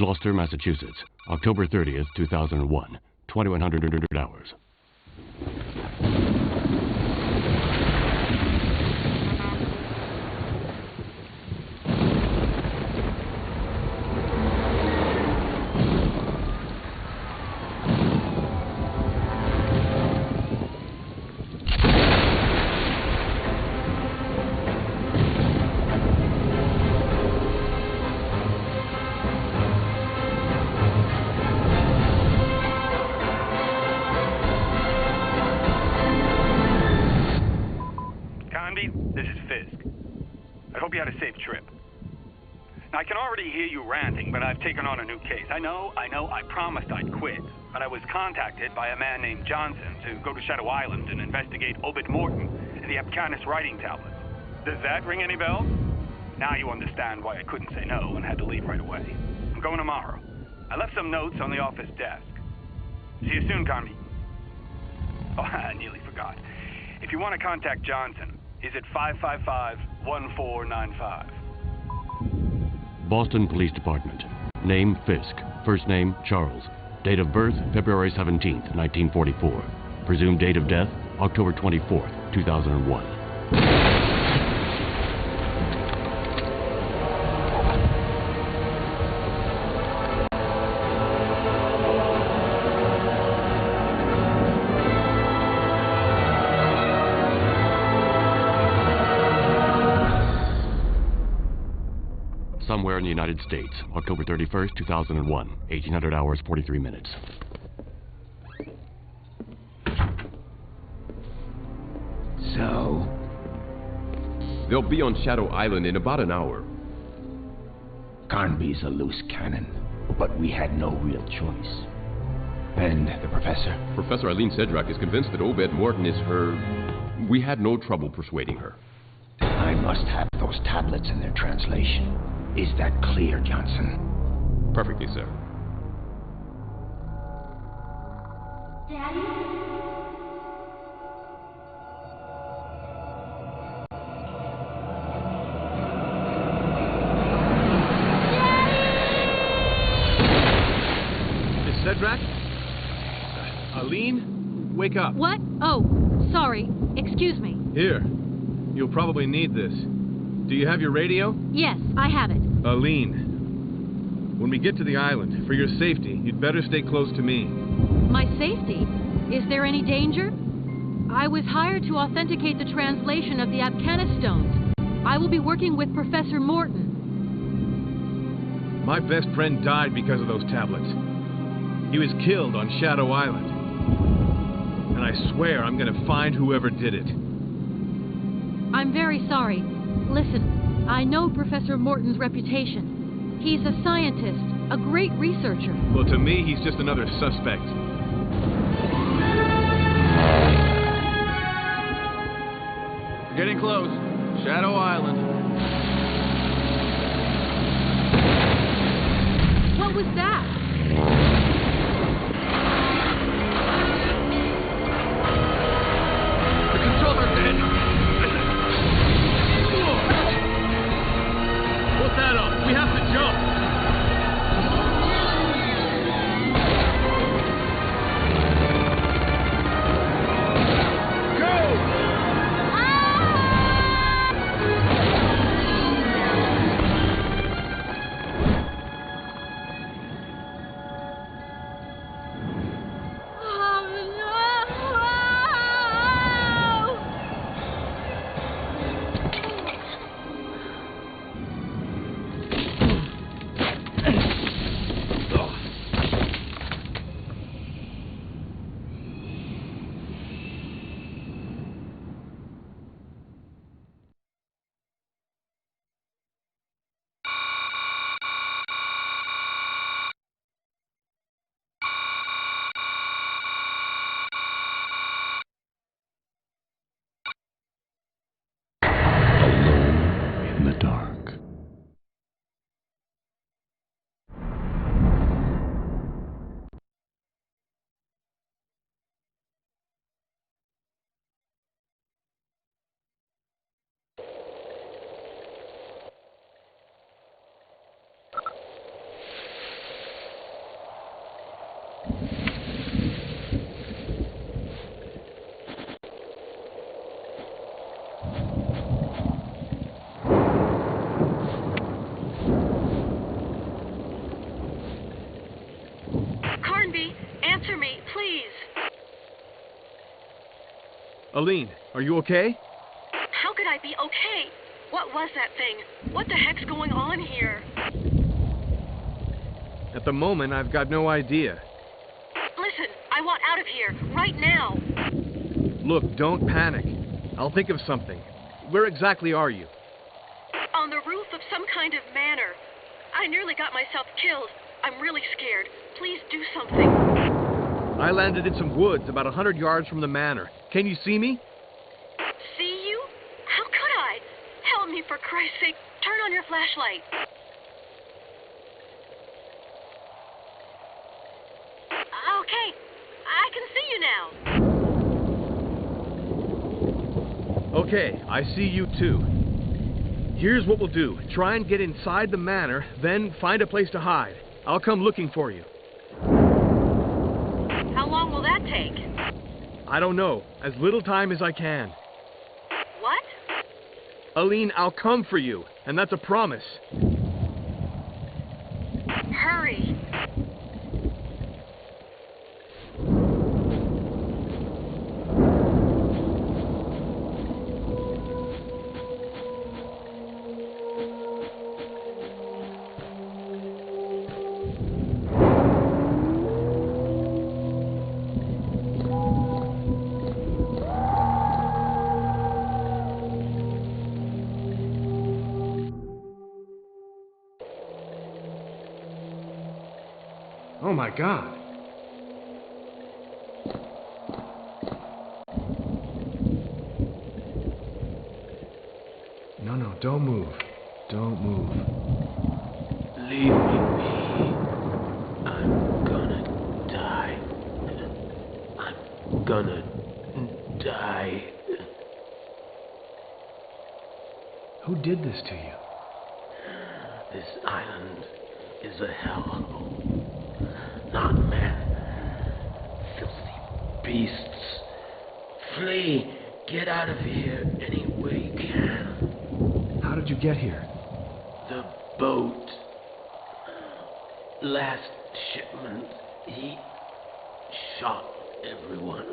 Gloucester, Massachusetts, October 30th, 2001, 2100 hours. This is Fisk. I hope you had a safe trip. Now, I can already hear you ranting, but I've taken on a new case. I know, I promised I'd quit, but I was contacted by a man named Johnson to go to Shadow Island and investigate Obed Morton and the Apcanis writing tablets. Does that ring any bells? Now you understand why I couldn't say no and had to leave right away. I'm going tomorrow. I left some notes on the office desk. See you soon, Connie. Oh, I nearly forgot. If you want to contact Johnson, is it 555-1495? Boston Police Department. Name, Fisk. First name, Charles. Date of birth, February 17th, 1944. Presumed date of death, October 24th, 2001. Somewhere in the United States, October 31st, 2001, 1800 hours, 43 minutes. So? They'll be on Shadow Island in about an hour. Carnby's a loose cannon, but we had no real choice. And the professor? Professor Eileen Sedrak is convinced that Obed Morton is her... We had no trouble persuading her. I must have those tablets and their translation. Is that clear, Johnson? Perfectly, sir. Daddy? Miss Sedrak? Eileen? Wake up. What? Oh, sorry. Excuse me. Here. You'll probably need this. Do you have your radio? Yes, I have it. Eileen, when we get to the island, for your safety, you'd better stay close to me. My safety? Is there any danger? I was hired to authenticate the translation of the Apcanis stones. I will be working with Professor Morton. My best friend died because of those tablets. He was killed on Shadow Island. And I swear I'm gonna find whoever did it. I'm very sorry. Listen, I know Professor Morton's reputation. He's a scientist, a great researcher. Well, to me, he's just another suspect. We're getting close. Shadow Island. What was that? The controller's dead. What's that on? We have to jump. Go! Answer me, please. Aline, are you okay? How could I be okay? What was that thing? What the heck's going on here? At the moment, I've got no idea. Listen, I want out of here, right now. Look, don't panic. I'll think of something. Where exactly are you? On the roof of some kind of manor. I nearly got myself killed. I'm really scared. Please do something. I landed in some woods about 100 yards from the manor. Can you see me? See you? How could I? Help me, for Christ's sake. Turn on your flashlight. Okay, I can see you now. Okay, I see you too. Here's what we'll do. Try and get inside the manor, then find a place to hide. I'll come looking for you. How long will that take? I don't know. As little time as I can. What? Aline, I'll come for you, and that's a promise. Hurry. Oh my God. No, don't move. Don't move. Leave me be. I'm gonna die. I'm gonna die. Who did this to you? This island is a hellhole. Not men. Filthy beasts. Flee! Get out of here any way you can. How did you get here? The boat. Last shipment. He shot everyone.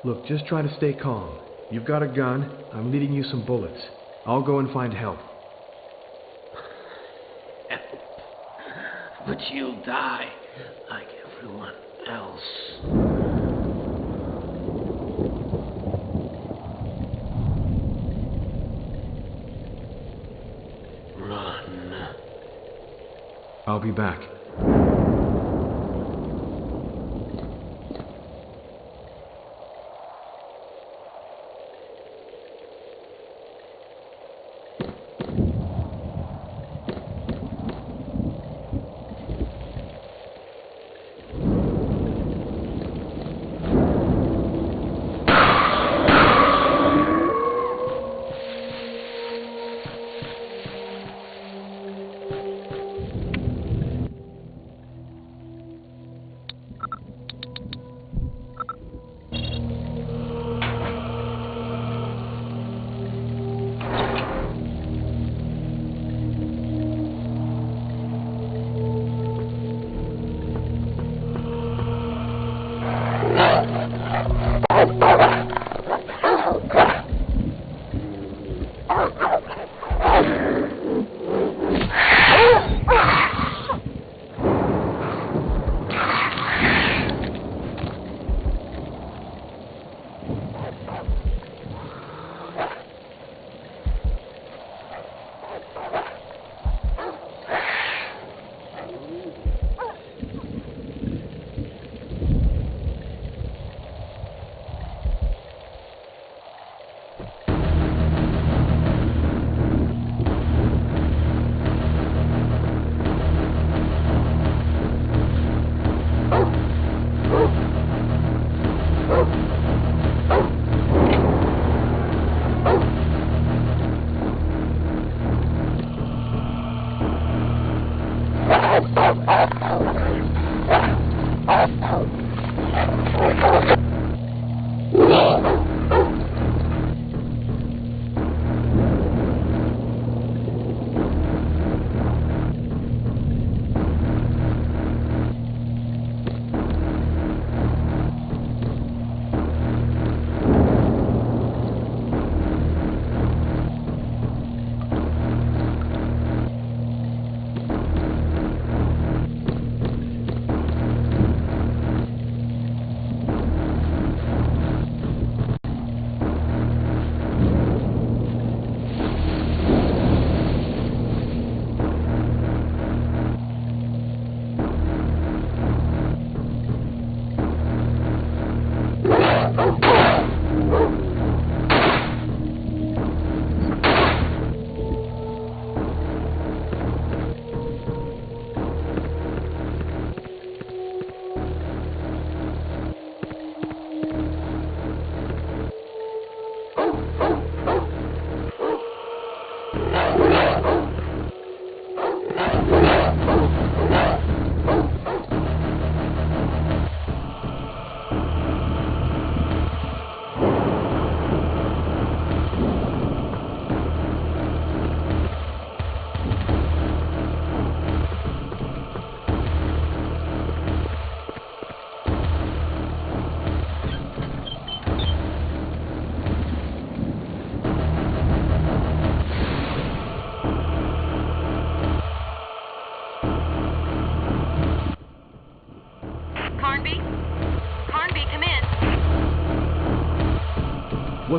Look, just try to stay calm. You've got a gun. I'm leading you some bullets. I'll go and find help. But you'll die like everyone else. Run. I'll be back.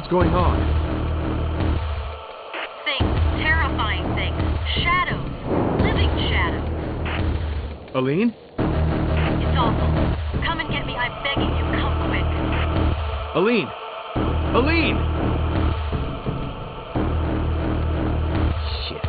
What's going on? Things. Terrifying things. Shadows. Living shadows. Aline? It's awful. Come and get me. I'm begging you. Come quick. Aline! Aline! Shit.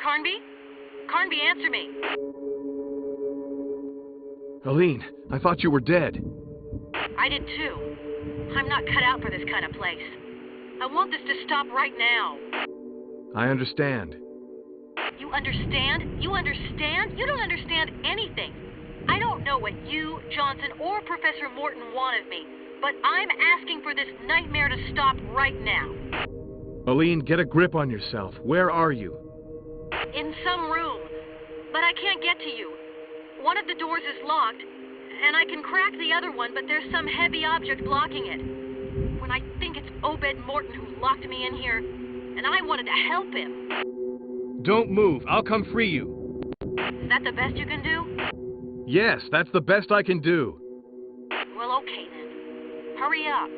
Carnby? Carnby, answer me. Aline, I thought you were dead. I did too. I'm not cut out for this kind of place. I want this to stop right now. I understand. You understand? You understand? You don't understand anything. I don't know what you, Johnson, or Professor Morton want of me, but I'm asking for this nightmare to stop right now. Aline, get a grip on yourself. Where are you? In some room. But I can't get to you. One of the doors is locked, and I can crack the other one, but there's some heavy object blocking it. When I think it's Obed Morton who locked me in here, and I wanted to help him. Don't move. I'll come free you. Is that the best you can do? Yes, that's the best I can do. Well, okay then. Hurry up.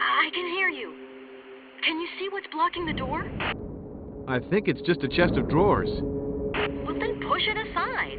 I can hear you. Can you see what's blocking the door? I think it's just a chest of drawers. Well, then push it aside.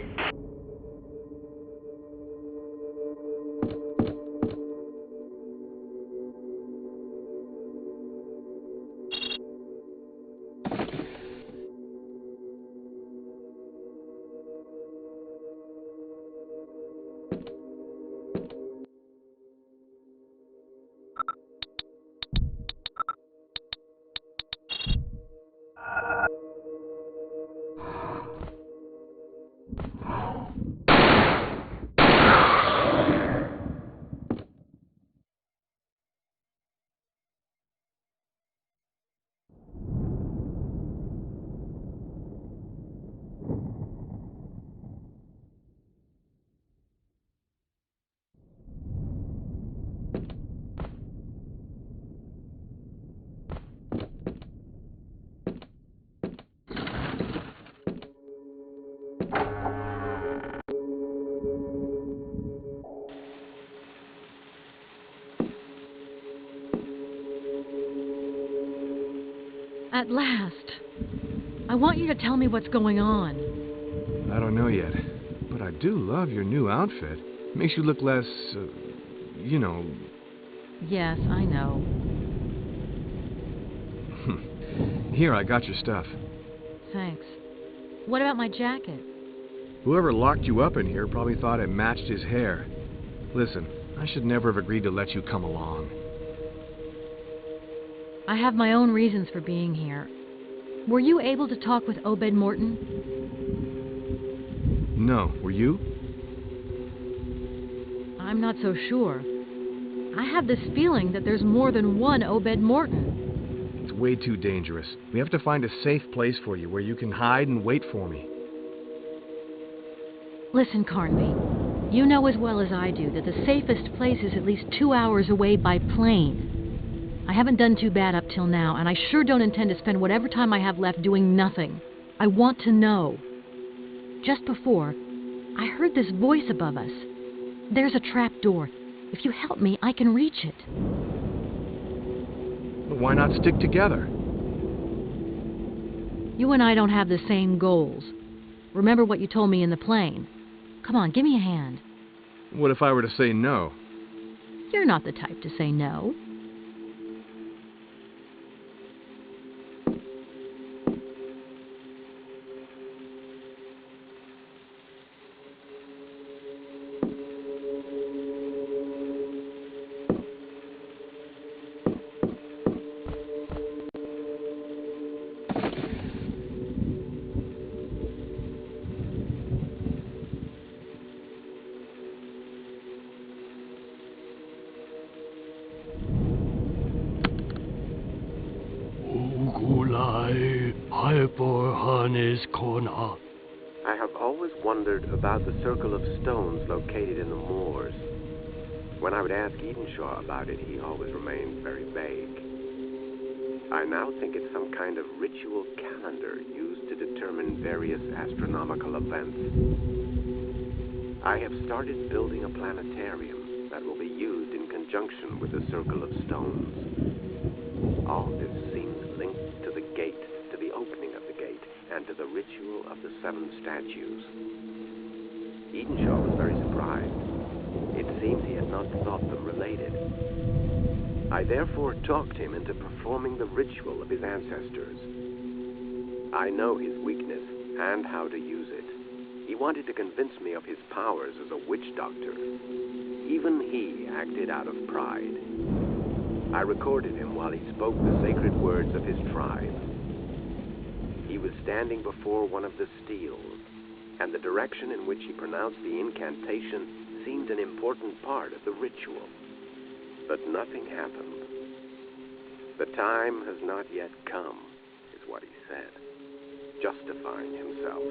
At last. I want you to tell me what's going on. I don't know yet, but I do love your new outfit. Makes you look less, you know... Yes, I know. Here, I got your stuff. Thanks. What about my jacket? Whoever locked you up in here probably thought it matched his hair. Listen, I should never have agreed to let you come along. I have my own reasons for being here. Were you able to talk with Obed Morton? No, were you? I'm not so sure. I have this feeling that there's more than one Obed Morton. It's way too dangerous. We have to find a safe place for you where you can hide and wait for me. Listen, Carnby, you know as well as I do that the safest place is at least 2 hours away by plane. I haven't done too bad up till now, and I sure don't intend to spend whatever time I have left doing nothing. I want to know. Just before, I heard this voice above us. There's a trap door. If you help me, I can reach it. Why not stick together? You and I don't have the same goals. Remember what you told me in the plane. Come on, give me a hand. What if I were to say no? You're not the type to say no. I have always wondered about the circle of stones located in the moors. When I would ask Edenshaw about it, he always remained very vague. I now think it's some kind of ritual calendar used to determine various astronomical events. I have started building a planetarium that will be used in conjunction with the circle of stones. All this seems linked to the gate, to the opening of the gate, and to the ritual of the 7 statues. Edenshaw was very surprised. It seems he had not thought them related. I therefore talked him into performing the ritual of his ancestors. I know his weakness and how to use it. He wanted to convince me of his powers as a witch doctor. Even he acted out of pride. I recorded him while he spoke the sacred words of his tribe. He was standing before one of the steels, and the direction in which he pronounced the incantation seemed an important part of the ritual. But nothing happened. The time has not yet come, is what he said, justifying himself.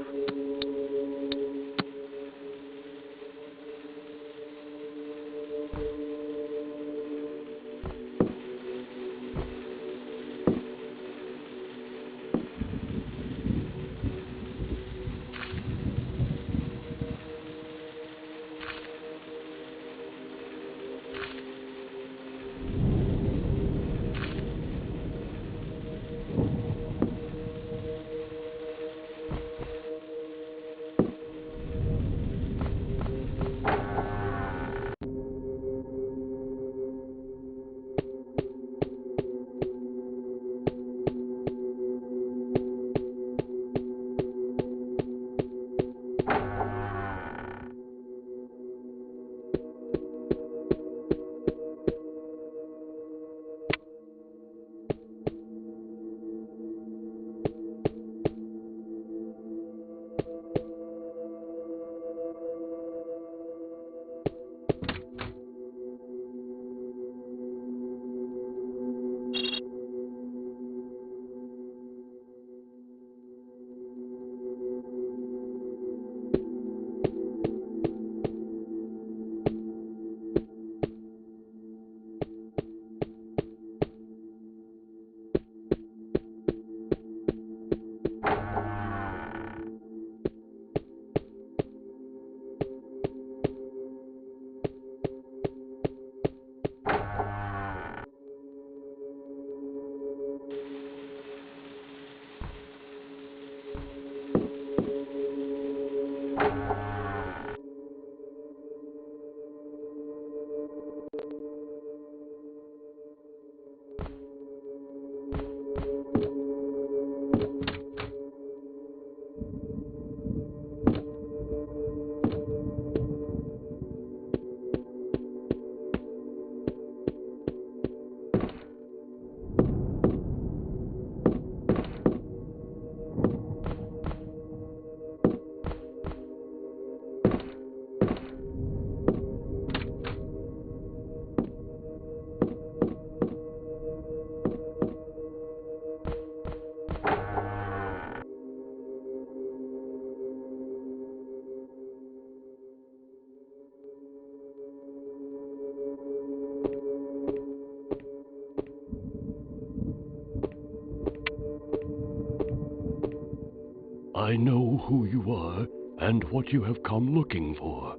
I know who you are and what you have come looking for.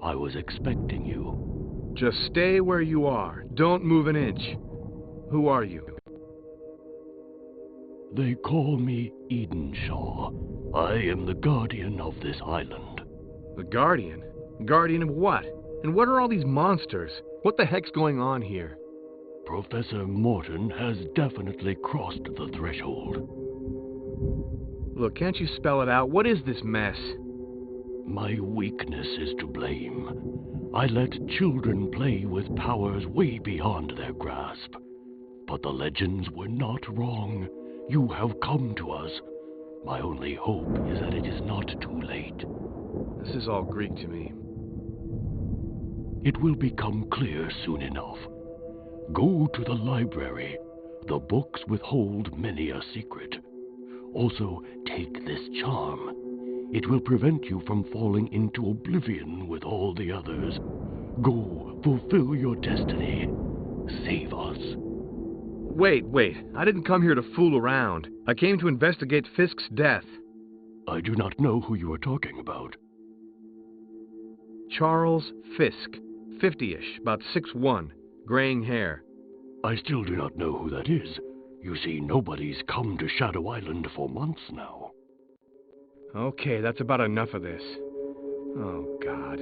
I was expecting you. Just stay where you are. Don't move an inch. Who are you? They call me Edenshaw. I am the guardian of this island. The Guardian? Guardian of what? And what are all these monsters? What the heck's going on here? Professor Morton has definitely crossed the threshold. Look, can't you spell it out? What is this mess? My weakness is to blame. I let children play with powers way beyond their grasp. But the legends were not wrong. You have come to us. My only hope is that it is not too late. This is all Greek to me. It will become clear soon enough. Go to the library. The books withhold many a secret. Also, take this charm. It will prevent you from falling into oblivion with all the others. Go, fulfill your destiny. Save us. Wait. I didn't come here to fool around. I came to investigate Fisk's death. I do not know who you are talking about. Charles Fisk. 50-ish, about 6'1", graying hair. I still do not know who that is. You see, nobody's come to Shadow Island for months now. Okay, that's about enough of this. Oh, God.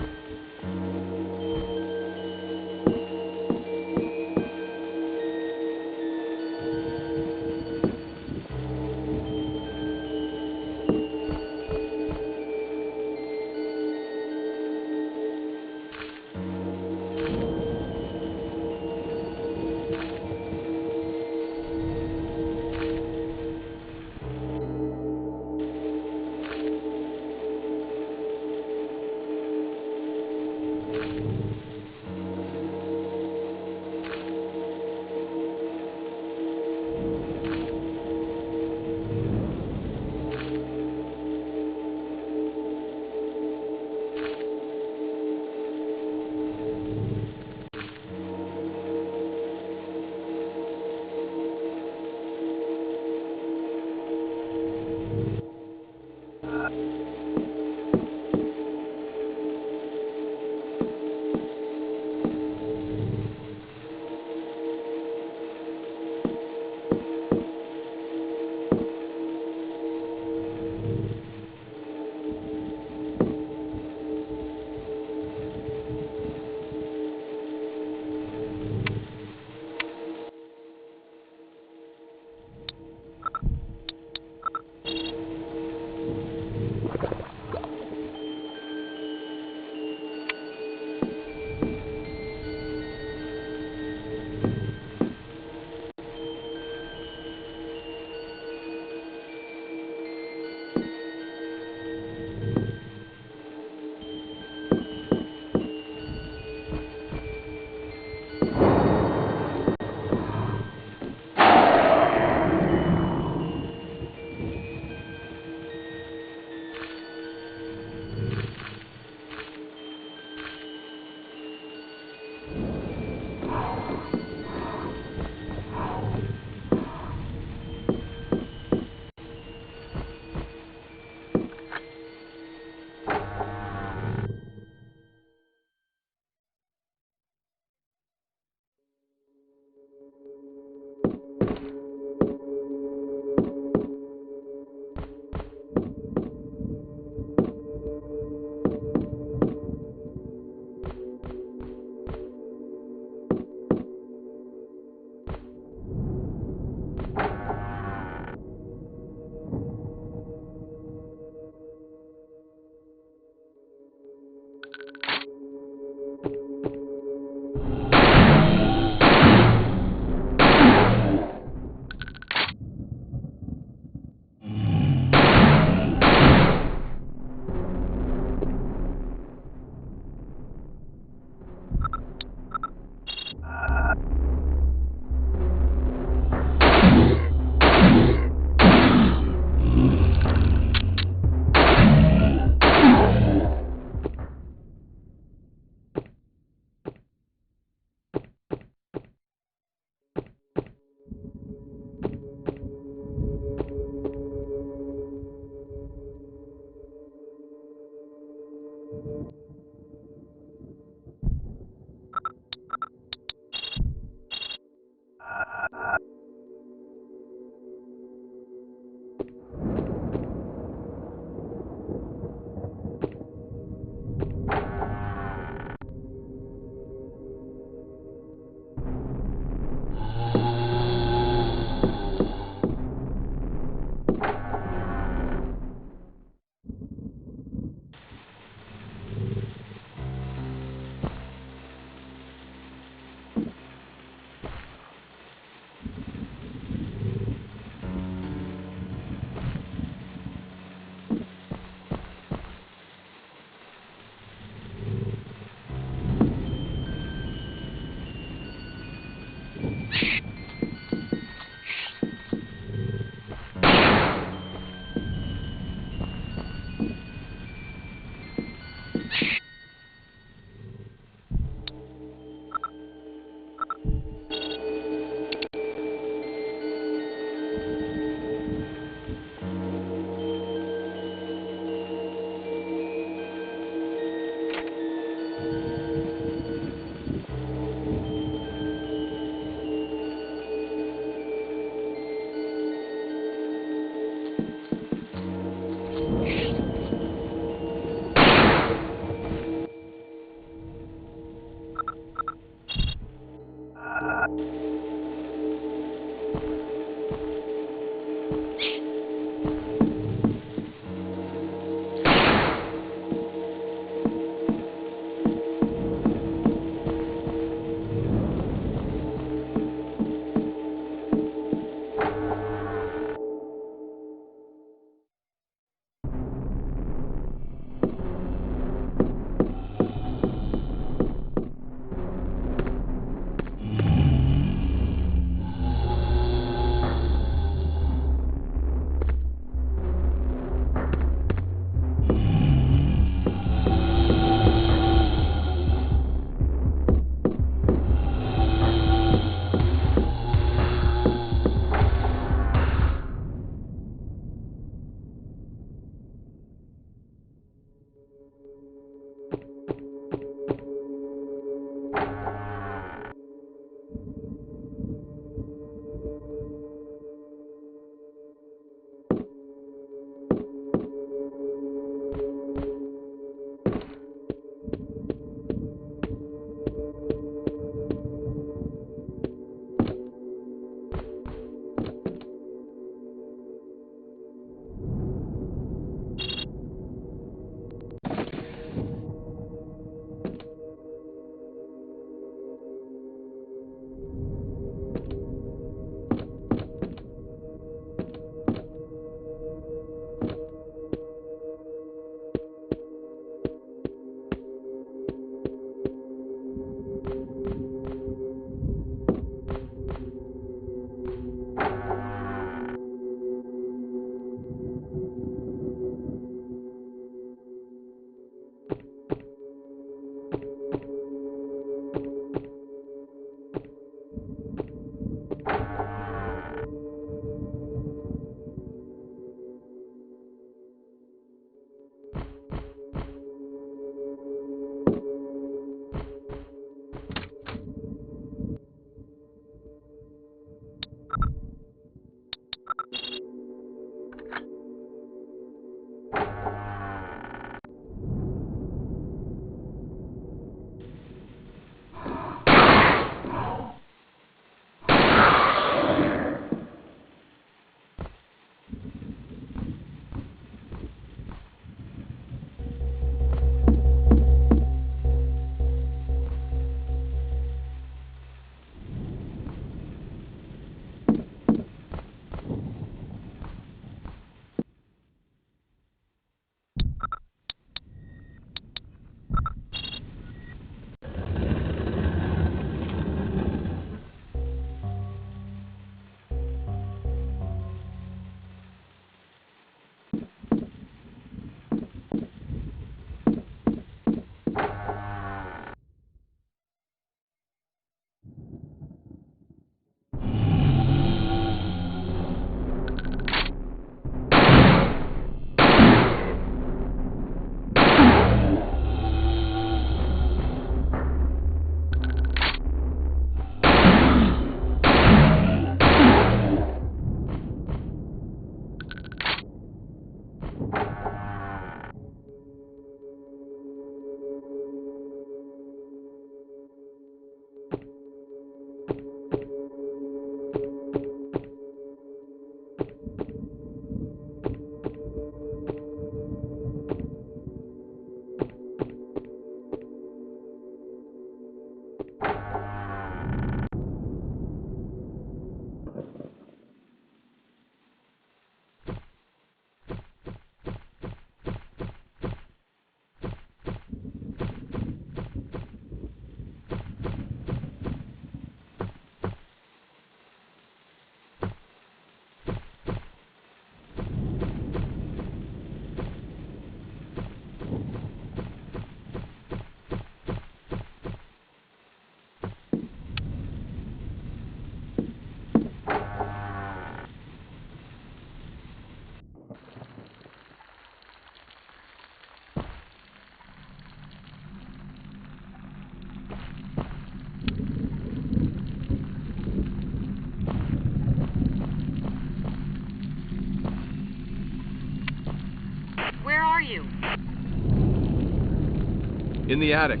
In the attic.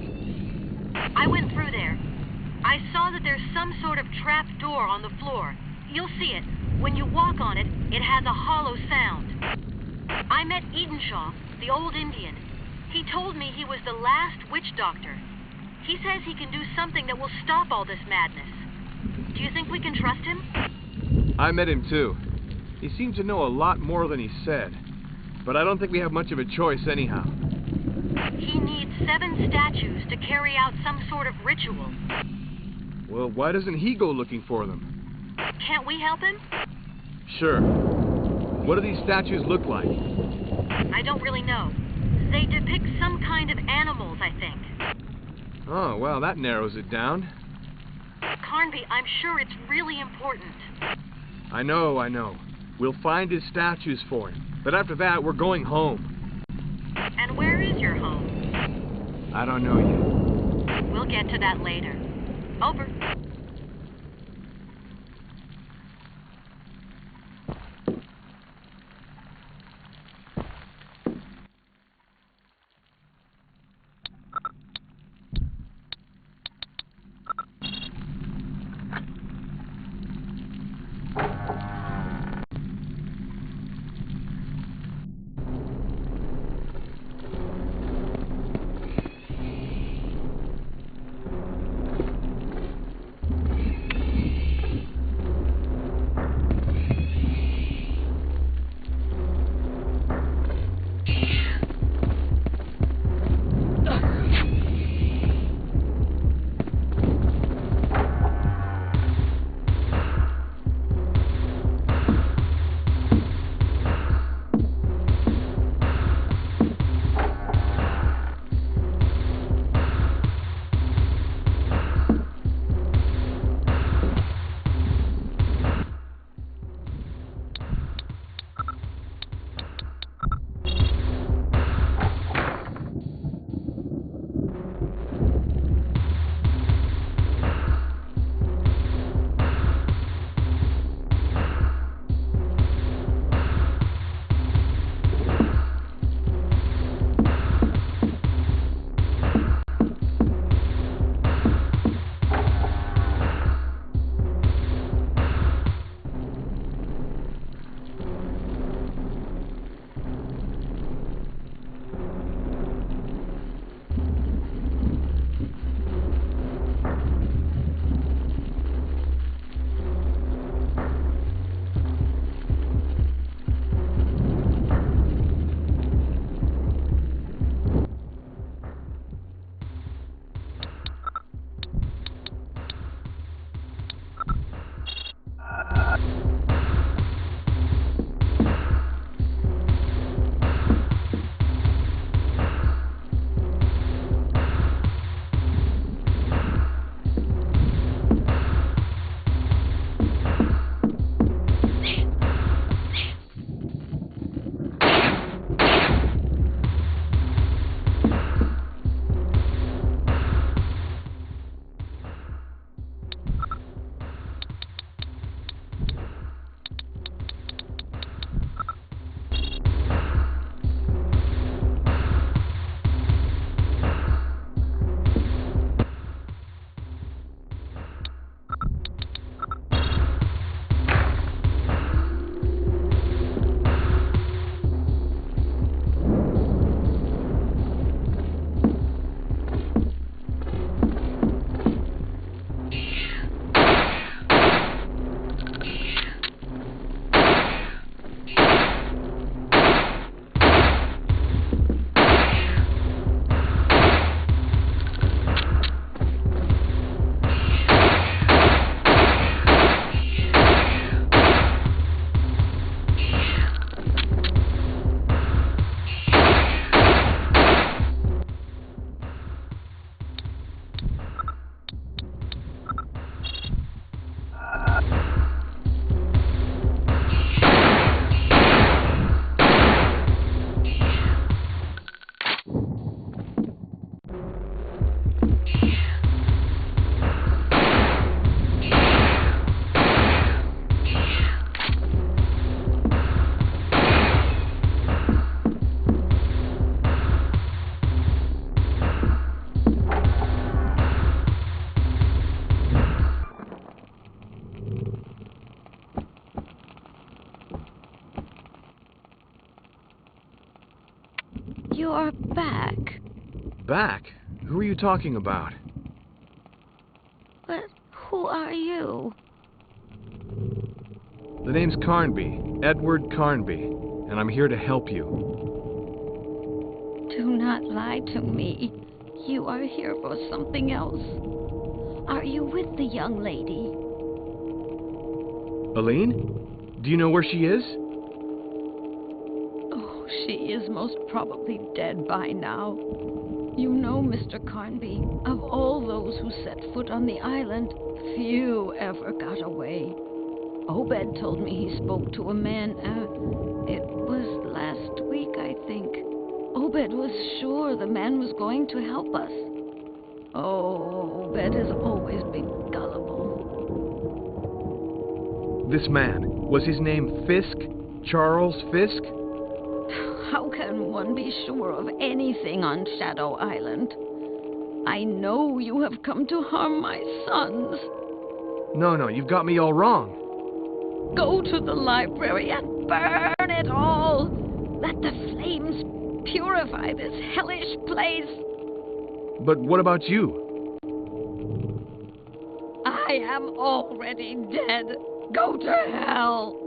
I went through there. I saw that there's some sort of trap door on the floor. You'll see it. When you walk on it, it has a hollow sound. I met Edenshaw, the old Indian. He told me he was the last witch doctor. He says he can do something that will stop all this madness. Do you think we can trust him? I met him too. He seemed to know a lot more than he said. But I don't think we have much of a choice anyhow. He needs 7 statues to carry out some sort of ritual. Well, why doesn't he go looking for them? Can't we help him? Sure. What do these statues look like? I don't really know. They depict some kind of animals, I think. Oh, well, that narrows it down. Carnby, I'm sure it's really important. I know. We'll find his statues for him. But after that, we're going home. And where is your home? I don't know yet. We'll get to that later. Over. You're back. Back? Who are you talking about? But who are you? The name's Carnby, Edward Carnby, and I'm here to help you. Do not lie to me. You are here for something else. Are you with the young lady? Aline? Do you know where she is? Oh, she is most probably dead by now. You know, Mr. Carnby, of all those who set foot on the island, few ever got away. Obed told me he spoke to a man, it was last week, I think. Obed was sure the man was going to help us. Oh, Obed has always been gullible. This man, was his name Fisk? Charles Fisk? How can one be sure of anything on Shadow Island? I know you have come to harm my sons. No, you've got me all wrong. Go to the library and burn it all. Let the flames purify this hellish place. But what about you? I am already dead. Go to hell.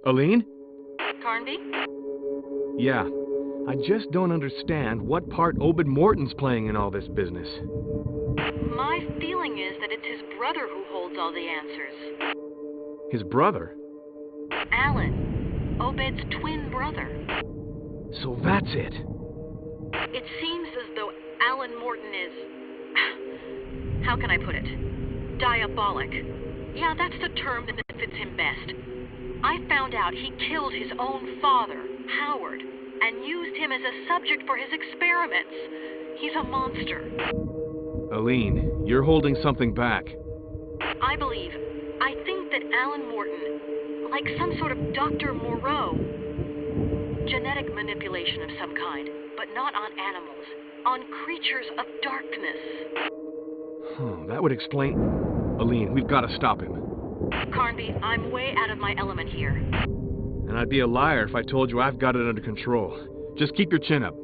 Aline? Carnby? Yeah. I just don't understand what part Obed Morton's playing in all this business. My feeling is that it's his brother who holds all the answers. His brother? Alan, Obed's twin brother. So that's it. It seems as though Alan Morton is... how can I put it? Diabolic. Yeah, that's the term that fits him best. I found out he killed his own father, Howard, and used him as a subject for his experiments. He's a monster. Aline, you're holding something back. I think that Alan Morton, like some sort of Dr. Moreau, genetic manipulation of some kind, but not on animals, on creatures of darkness. That would explain... Aline, we've got to stop him. Carnby, I'm way out of my element here. And I'd be a liar if I told you I've got it under control. Just keep your chin up.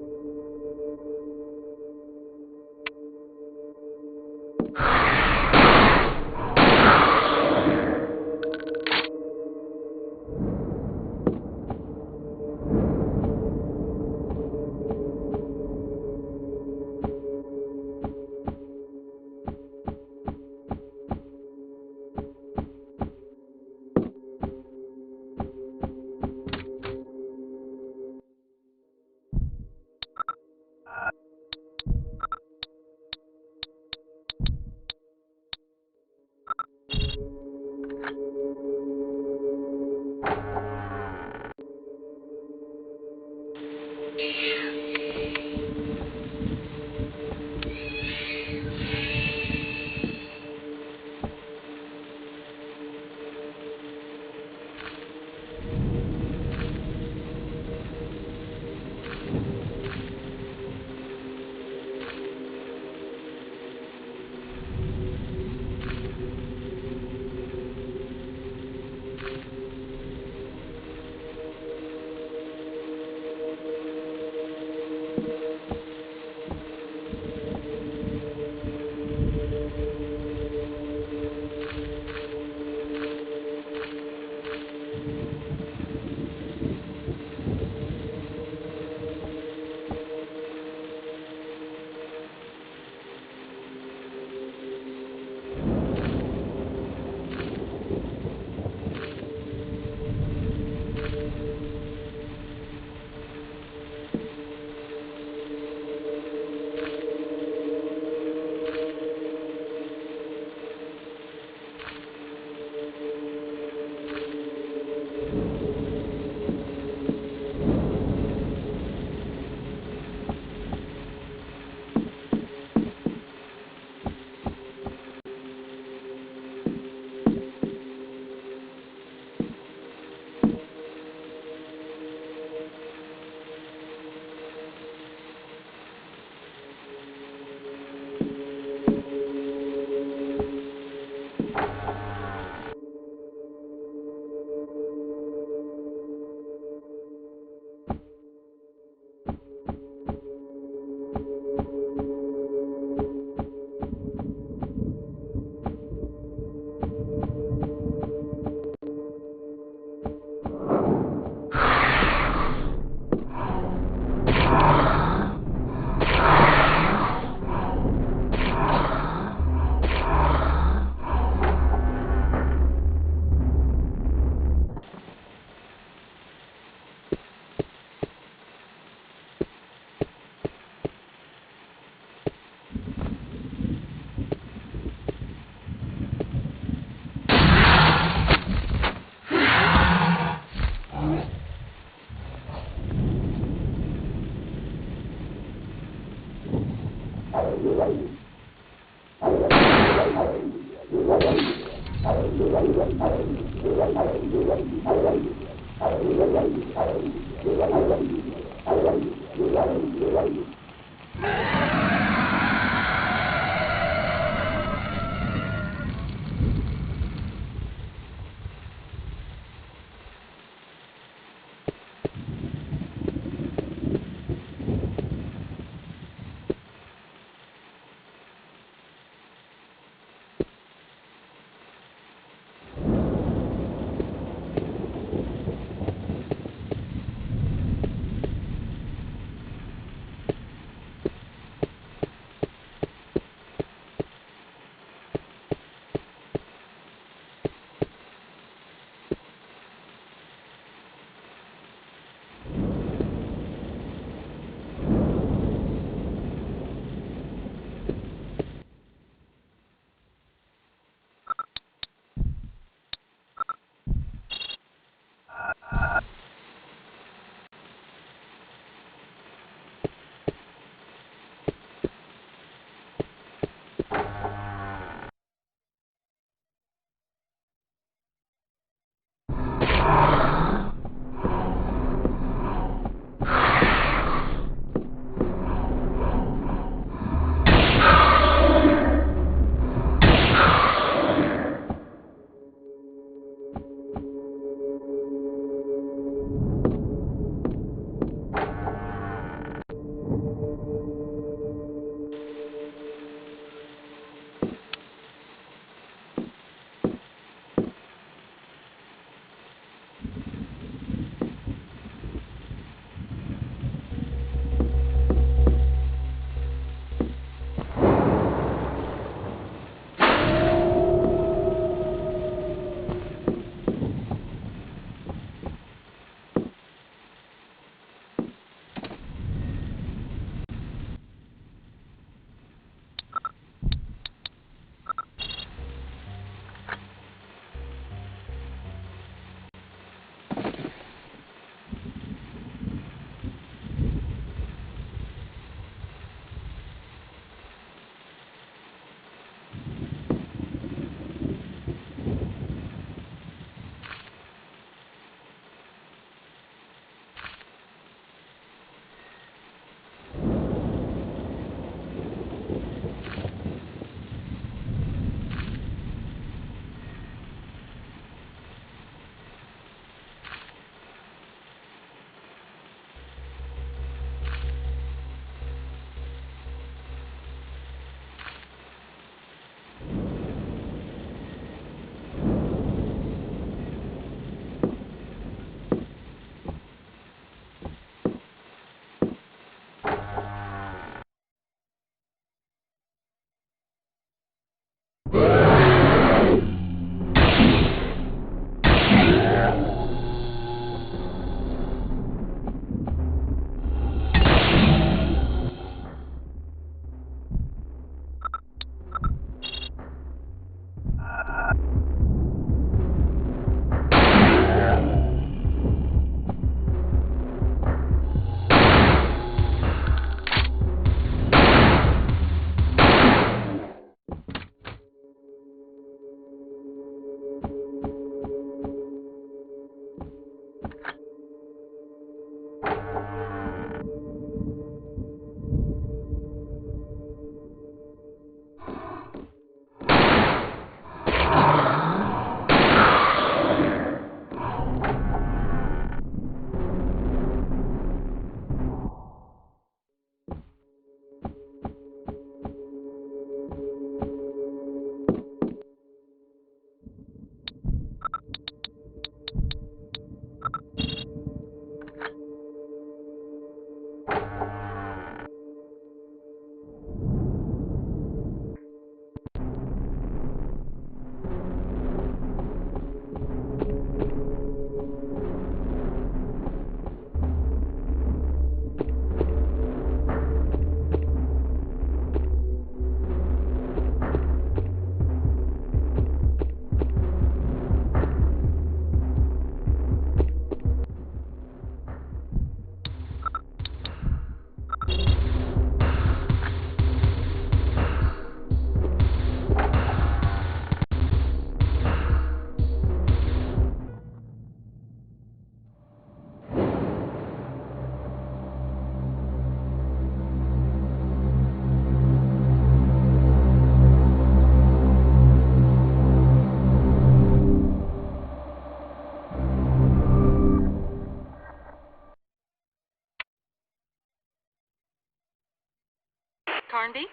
Carnby?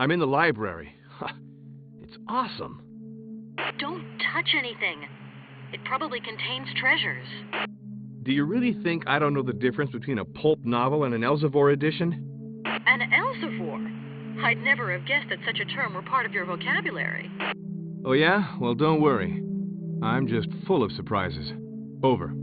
I'm in the library. It's awesome. Don't touch anything. It probably contains treasures. Do you really think I don't know the difference between a pulp novel and an Elsevier edition? An Elsevier? I'd never have guessed that such a term were part of your vocabulary. Oh yeah? Well, don't worry. I'm just full of surprises. Over.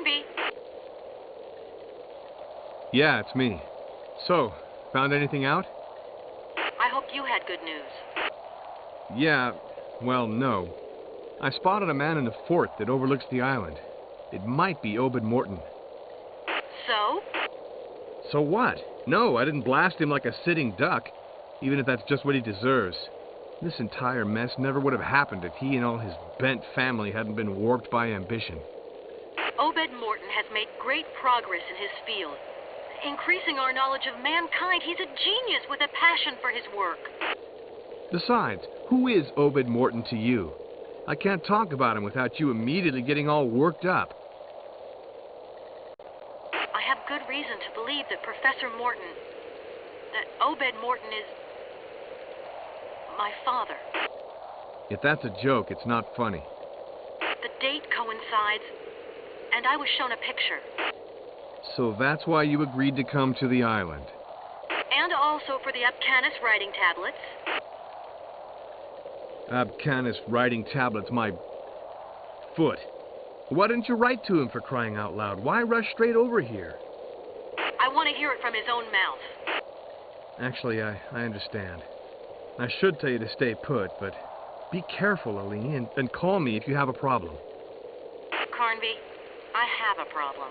Carnby? Yeah, it's me. So, found anything out? I hoped you had good news. Yeah, well, no. I spotted a man in the fort that overlooks the island. It might be Obed Morton. So? So what? No, I didn't blast him like a sitting duck, even if that's just what he deserves. This entire mess never would have happened if he and all his bent family hadn't been warped by ambition. Obed Morton has made great progress in his field. Increasing our knowledge of mankind, he's a genius with a passion for his work. Besides, who is Obed Morton to you? I can't talk about him without you immediately getting all worked up. I have good reason to believe that Professor Morton, that Obed Morton is my father. If that's a joke, it's not funny. The date coincides, and I was shown a picture. So that's why you agreed to come to the island. And also for the Upcanis writing tablets. Abcanis writing tablets, my foot. Why didn't you write to him, for crying out loud? Why rush straight over here? I want to hear it from his own mouth. Actually, I understand. I should tell you to stay put, but be careful, Aline, and call me if you have a problem. Carnby, I have a problem.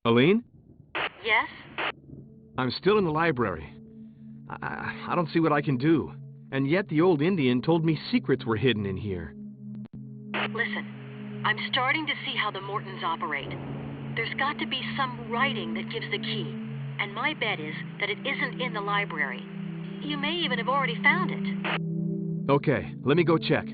Aline? Yes? I'm still in the library. I don't see what I can do. And yet the old Indian told me secrets were hidden in here. Listen, I'm starting to see how the Mortons operate. There's got to be some writing that gives the key. And my bet is that it isn't in the library. You may even have already found it. Okay, let me go check.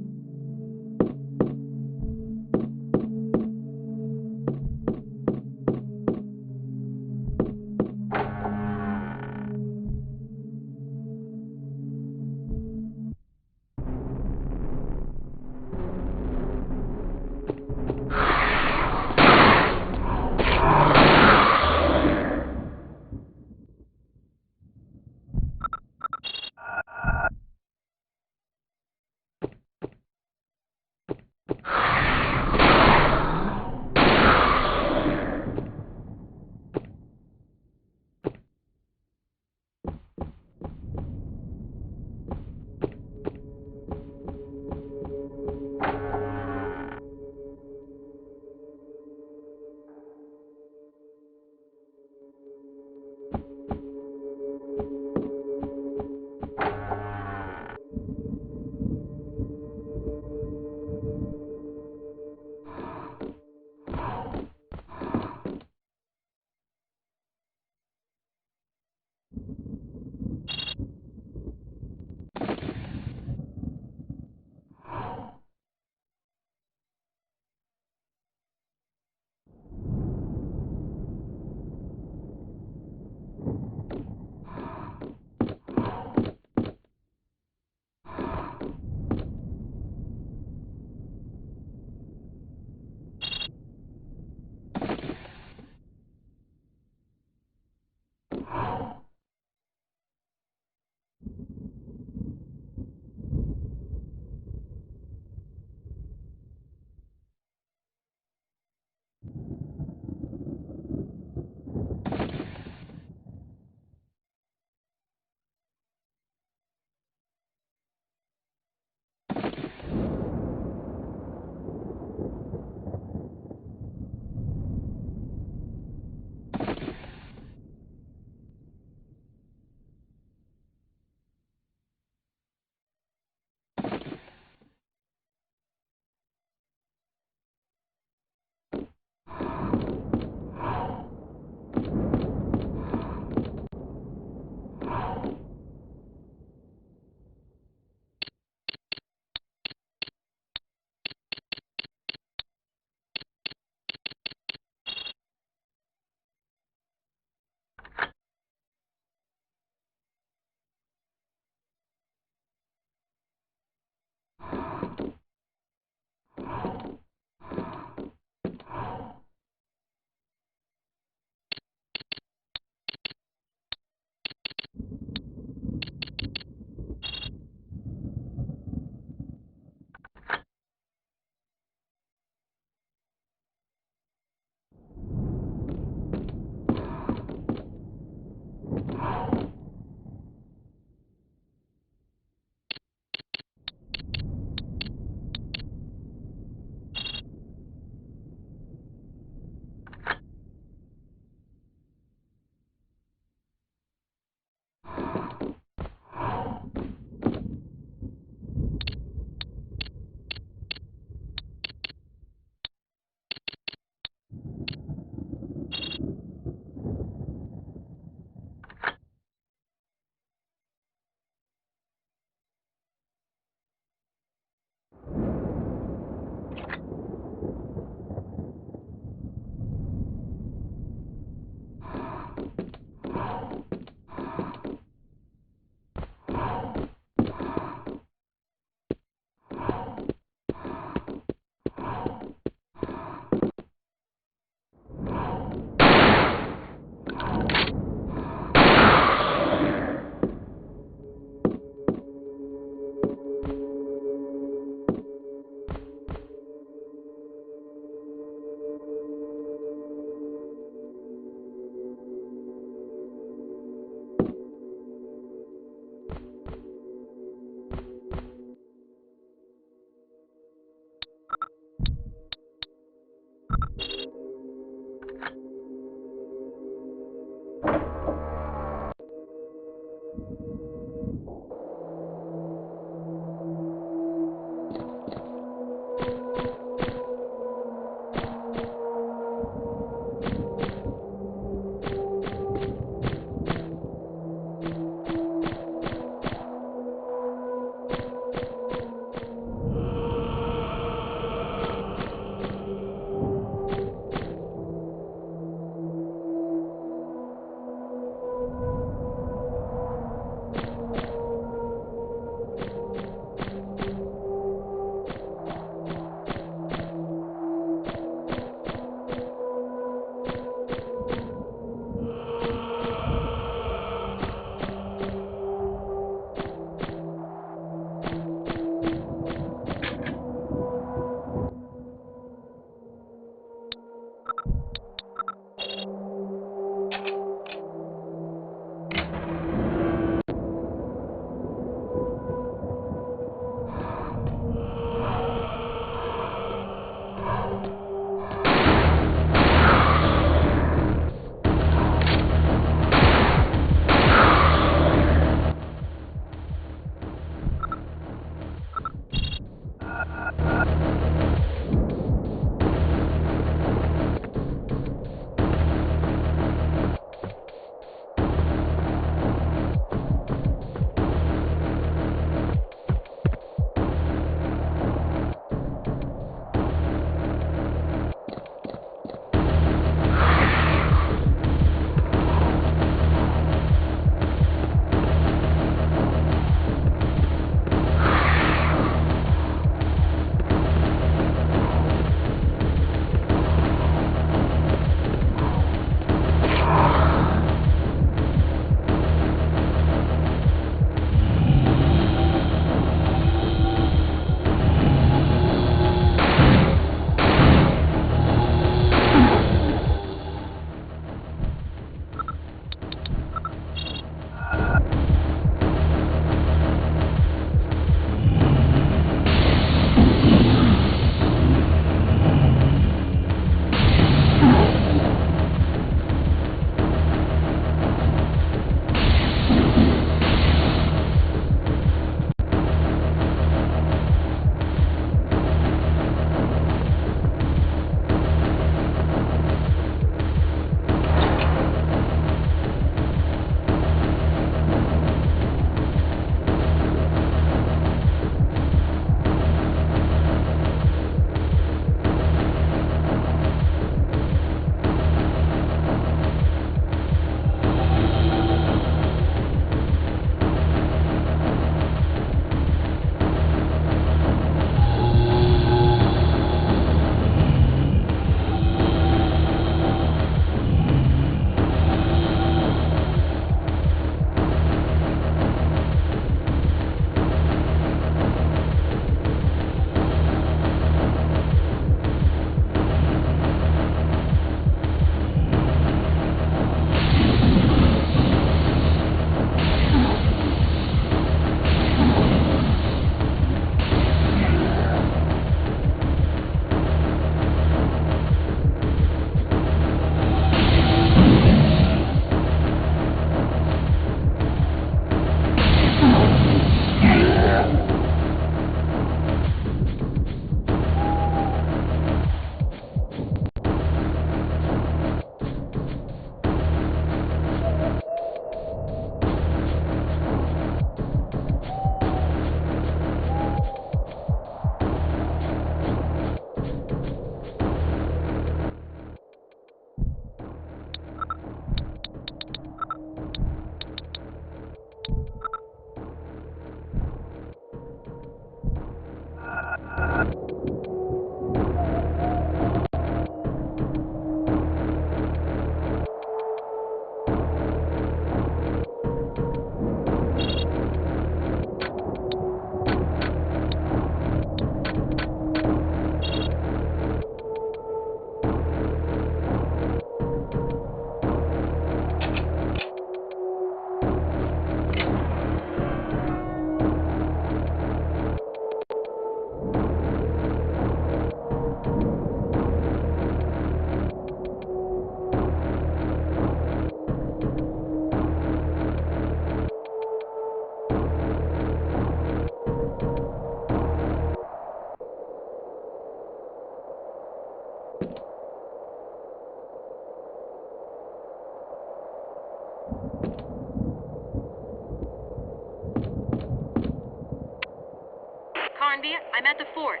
Carnby. I'm at the fort.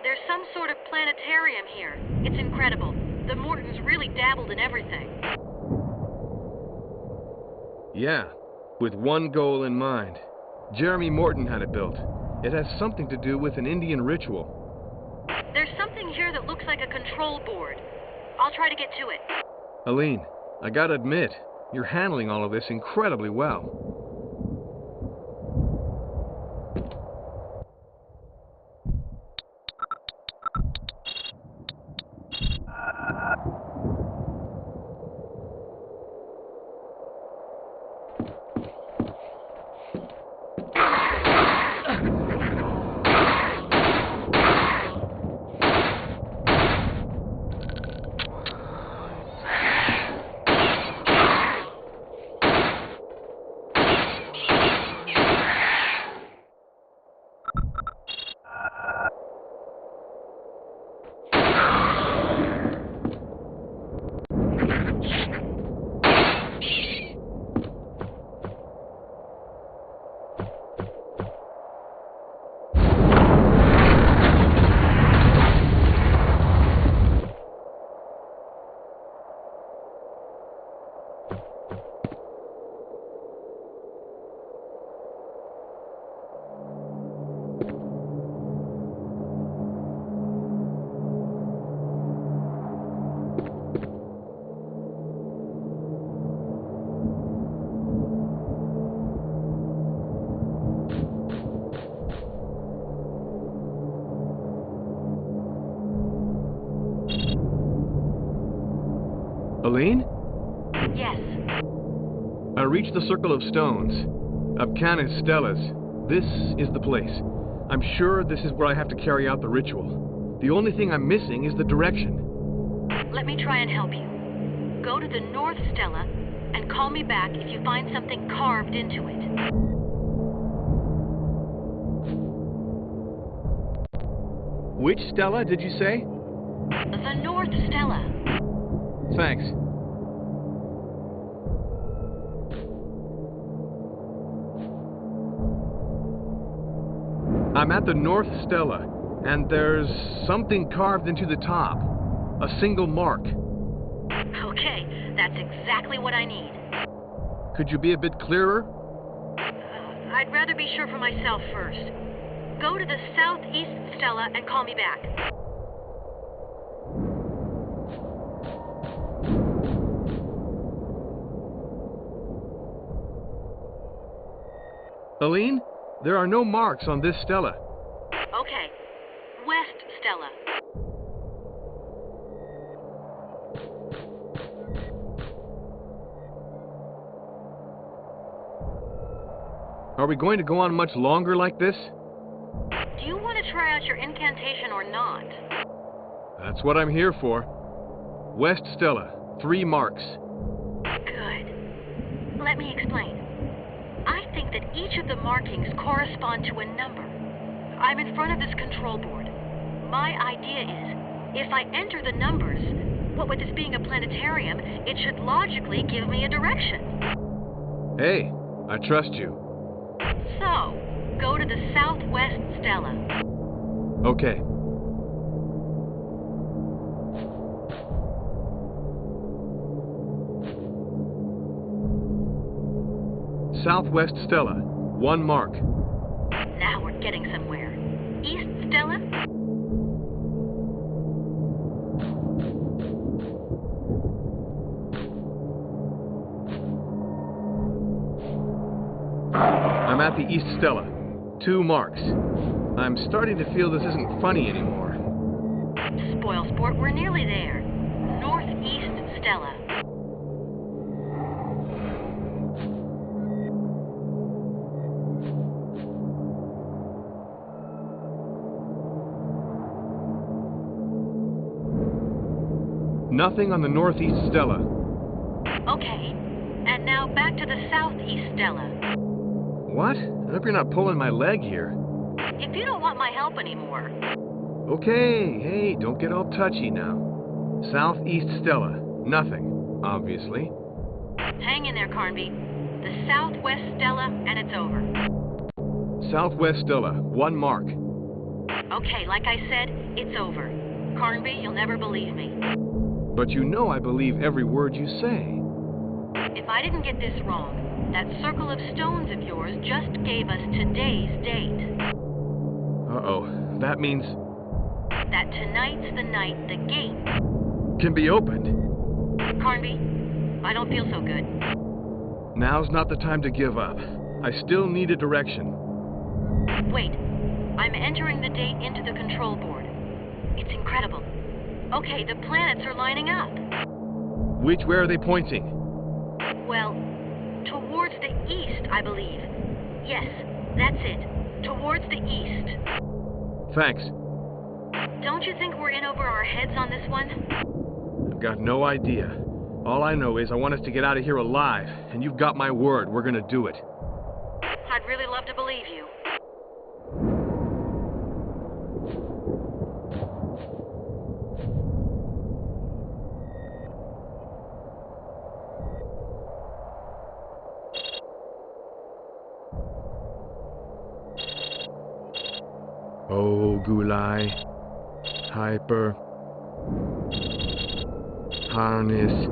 There's some sort of planetarium here. It's incredible. The Mortons really dabbled in everything. Yeah, with one goal in mind. Jeremy Morton had it built. It has something to do with an Indian ritual. There's something here that looks like a control board. I'll try to get to it. Aline, I gotta admit, you're handling all of this incredibly well. Aline? Yes. I reached the Circle of Stones. Abcanis Stellas. This is the place. I'm sure this is where I have to carry out the ritual. The only thing I'm missing is the direction. Let me try and help you. Go to the North Stella and call me back if you find something carved into it. Which Stella did you say? The North Stella. Thanks. I'm at the North Stella, and there's something carved into the top. A single mark. Okay, that's exactly what I need. Could you be a bit clearer? I'd rather be sure for myself first. Go to the Southeast Stella and call me back. Aline, there are no marks on this Stella. Okay. West Stella. Are we going to go on much longer like this? Do you want to try out your incantation or not? That's what I'm here for. West Stella, 3 marks. Good. Let me explain. I think that each of the markings correspond to a number. I'm in front of this control board. My idea is, if I enter the numbers, what with this being a planetarium, it should logically give me a direction. Hey, I trust you. So, go to the Southwest Stella. Okay. Southwest Stella, 1 mark. Now we're getting somewhere. East Stella? I'm at the East Stella, 2 marks. I'm starting to feel this isn't funny anymore. Spoil sport, we're nearly there. Northeast Stella. Nothing on the Northeast Stella. Okay, and now back to the Southeast Stella. What? I hope you're not pulling my leg here. If you don't want my help anymore. Okay, hey, don't get all touchy now. Southeast Stella, nothing, obviously. Hang in there, Carnby. The Southwest Stella, and it's over. Southwest Stella, 1 mark. Okay, like I said, it's over. Carnby, you'll never believe me. But you know I believe every word you say. If I didn't get this wrong, that circle of stones of yours just gave us today's date. Uh-oh. That means... That tonight's the night the gate can be opened. Carnby, I don't feel so good. Now's not the time to give up. I still need a direction. Wait, I'm entering the date into the control board. It's incredible. Okay, the planets are lining up. Which way are they pointing? Well, towards the east, I believe. Yes, that's it. Towards the east. Thanks. Don't you think we're in over our heads on this one? I've got no idea. All I know is I want us to get out of here alive, and you've got my word. We're gonna do it. I'd really love to believe you. Oh, Gulai. Hyper. Harness.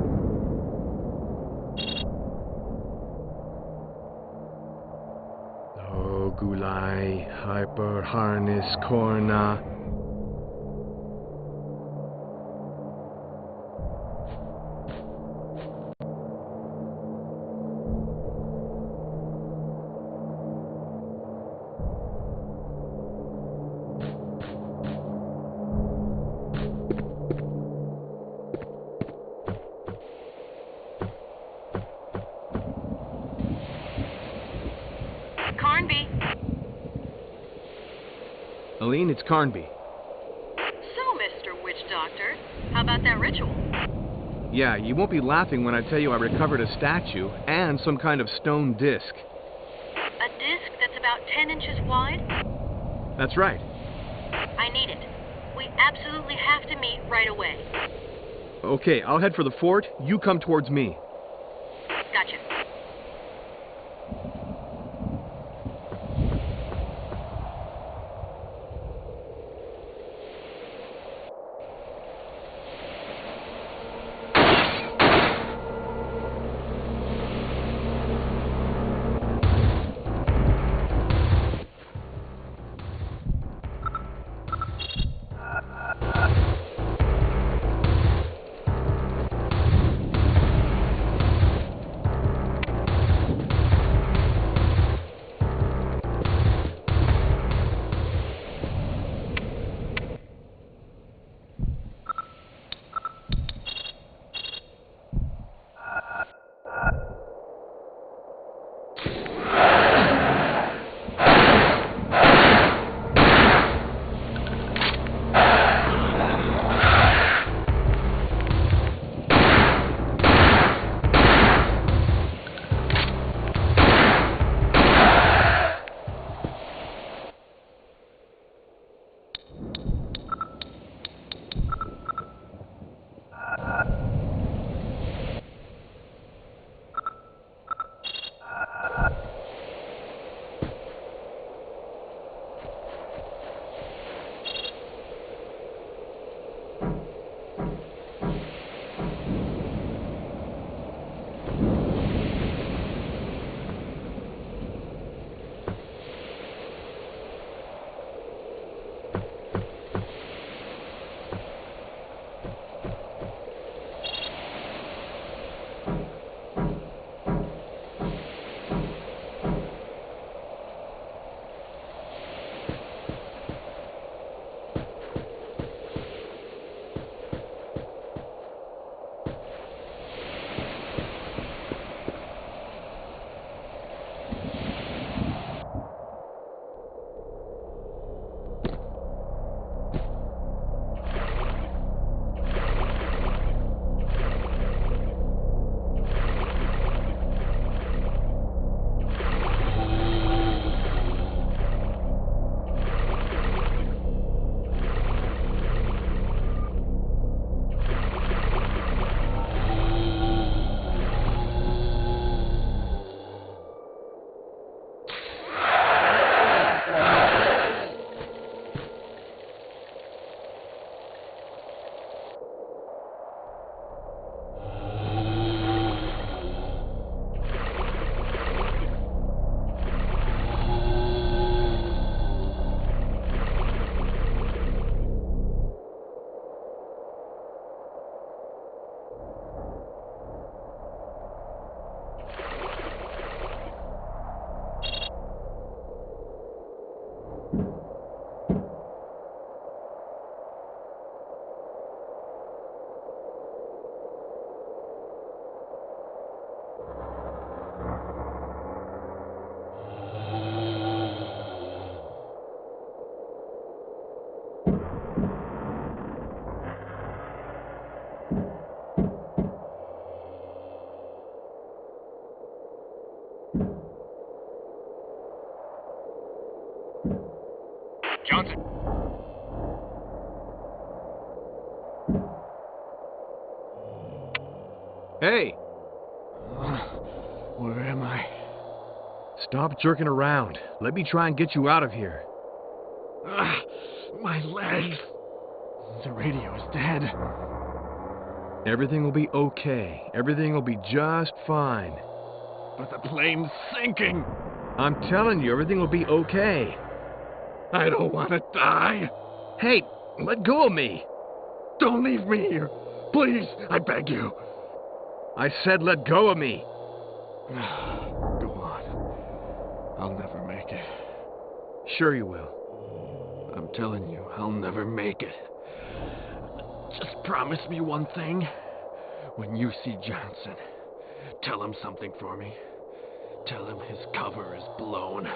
Oh, Gulai. Hyper. Harness. Korna. Carnby. Aline, it's Carnby. So, Mr. Witch Doctor, how about that ritual? Yeah, you won't be laughing when I tell you I recovered a statue and some kind of stone disc. A disc that's about 10 inches wide? That's right. I need it. We absolutely have to meet right away. Okay, I'll head for the fort. You come towards me. Gotcha. Johnson. Hey! Where am I? Stop jerking around. Let me try and get you out of here. My legs. The radio is dead. Everything will be okay. Everything will be just fine. But the plane's sinking. I'm telling you, everything will be okay. I don't want to die. Hey, let go of me. Don't leave me here. Please, I beg you. I said let go of me. Go on. I'll never make it. Sure you will. I'm telling you, I'll never make it. Just promise me one thing. When you see Johnson, tell him something for me. Tell him his cover is blown.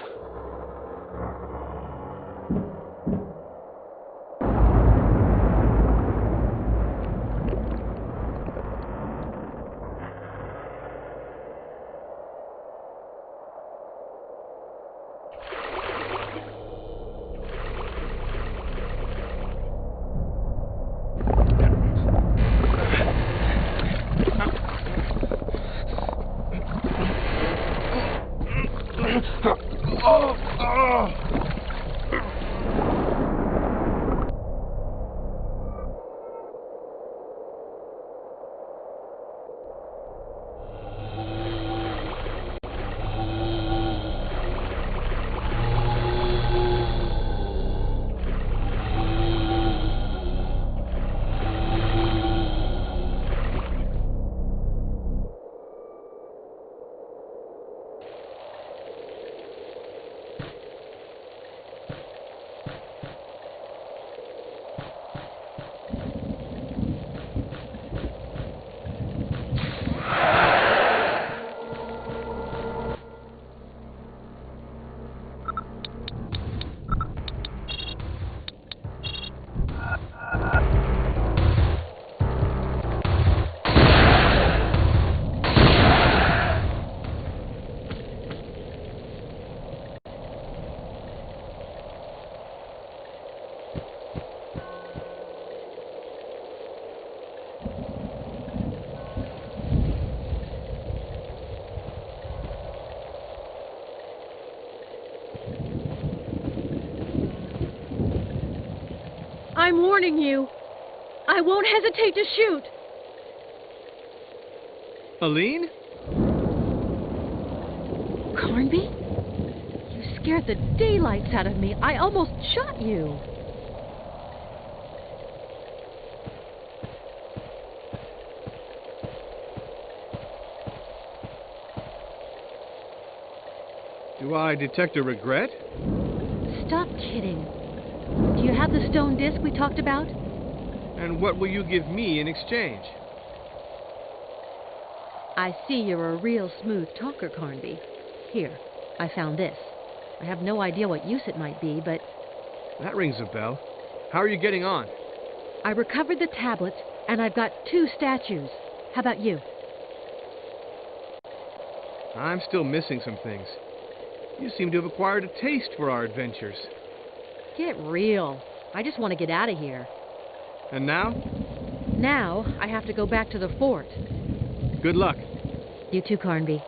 I'm warning you. I won't hesitate to shoot. Aline? Carnby? You scared the daylights out of me. I almost shot you. Do I detect a regret? Stop kidding. Do you have the stone disc we talked about? And what will you give me in exchange? I see you're a real smooth talker, Carnby. Here, I found this. I have no idea what use it might be, but... That rings a bell. How are you getting on? I recovered the tablets, and I've got 2 statues. How about you? I'm still missing some things. You seem to have acquired a taste for our adventures. Get real. I just want to get out of here. And now? Now, I have to go back to the fort. Good luck. You too, Carnby.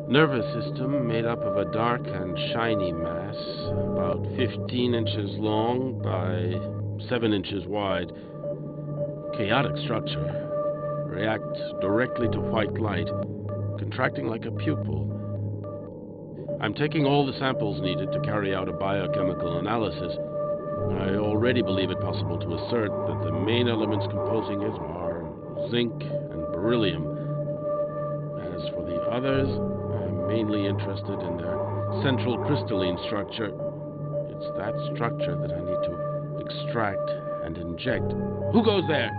Nervous system made up of a dark and shiny mass, about 15 inches long by 7 inches wide. Chaotic structure. Reacts directly to white light, contracting like a pupil. I'm taking all the samples needed to carry out a biochemical analysis. I already believe it possible to assert that the main elements composing it are zinc and beryllium. As for the others, I'm mainly interested in their central crystalline structure. It's that structure that I need to extract and inject. Who goes there?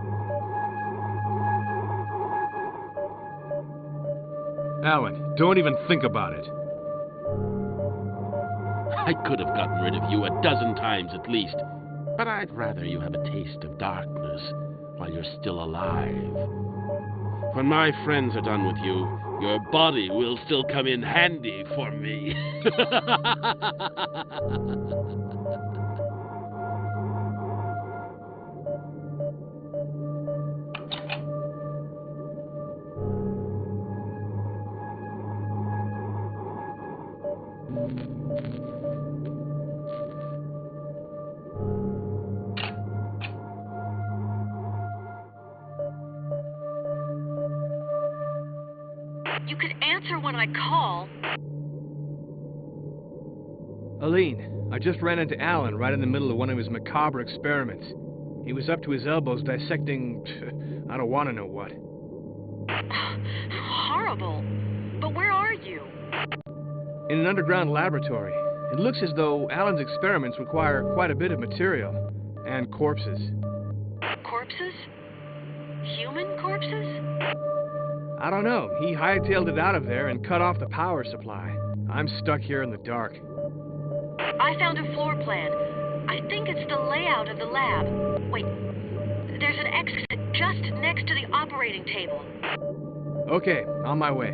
Alan, don't even think about it. I could have gotten rid of you a dozen times at least, but I'd rather you have a taste of darkness while you're still alive. When my friends are done with you, your body will still come in handy for me. You could answer when I call. Aline, I just ran into Alan right in the middle of one of his macabre experiments. He was up to his elbows dissecting... I don't want to know what. Horrible. But where are you? In an underground laboratory. It looks as though Alan's experiments require quite a bit of material. And corpses. Corpses? Human corpses? I don't know. He hightailed it out of there and cut off the power supply. I'm stuck here in the dark. I found a floor plan. I think it's the layout of the lab. Wait, there's an exit just next to the operating table. Okay, on my way.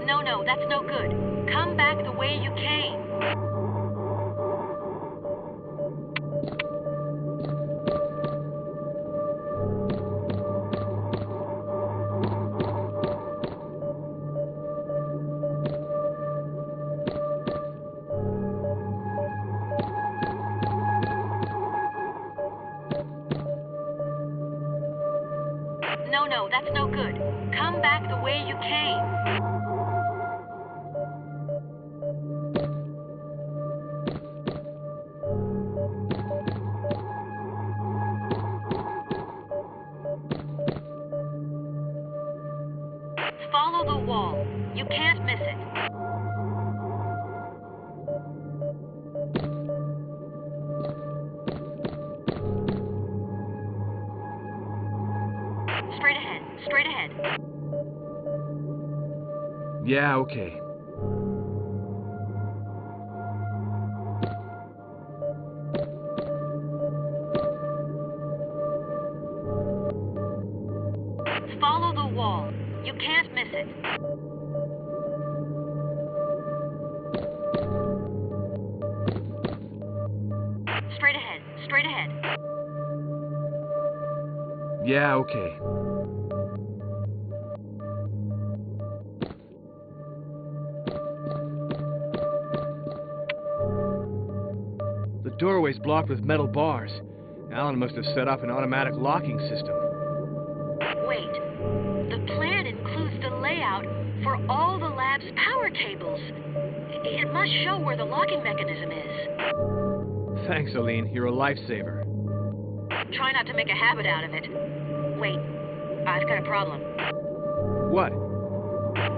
No, that's no good. Come back the way you came. No, that's no good. Come back the way you came. Follow the wall. You can't miss it. Straight ahead. Yeah, okay. Follow the wall. You can't miss it. Straight ahead. Yeah, okay. The doorway's blocked with metal bars. Alan must have set up an automatic locking system. Wait. The plan includes the layout for all the lab's power cables. It must show where the locking mechanism is. Thanks, Aline. You're a lifesaver. Try not to make a habit out of it. Wait. I've got a problem. What?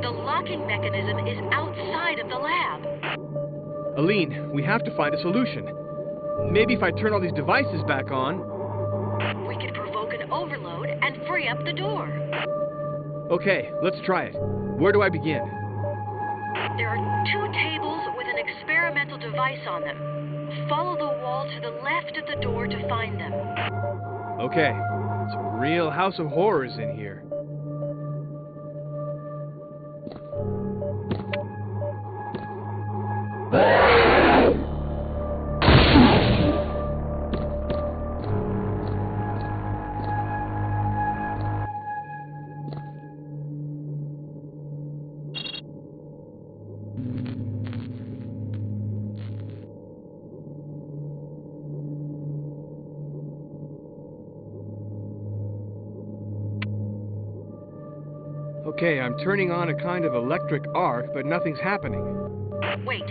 The locking mechanism is outside of the lab. Aline, we have to find a solution. Maybe if I turn all these devices back on... We could provoke an overload and free up the door. Okay, let's try it. Where do I begin? There are 2 tables with an experimental device on them. Follow the wall to the left of the door to find them. Okay, it's a real house of horrors in here. Okay, I'm turning on a kind of electric arc, but nothing's happening. Wait.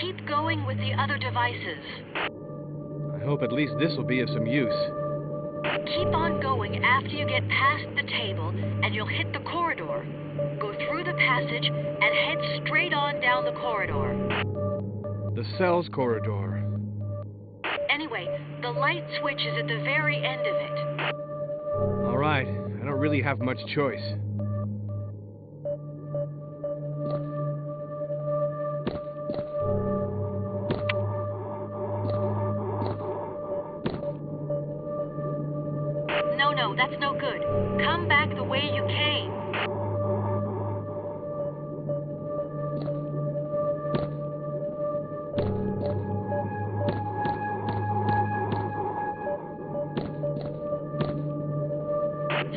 Keep going with the other devices. I hope at least this will be of some use. Keep on going after you get past the table, and you'll hit the corridor. Go through the passage and head straight on down the corridor. The cells corridor. Anyway, the light switch is at the very end of it. All right, I don't really have much choice. No, that's no good. Come back the way you came.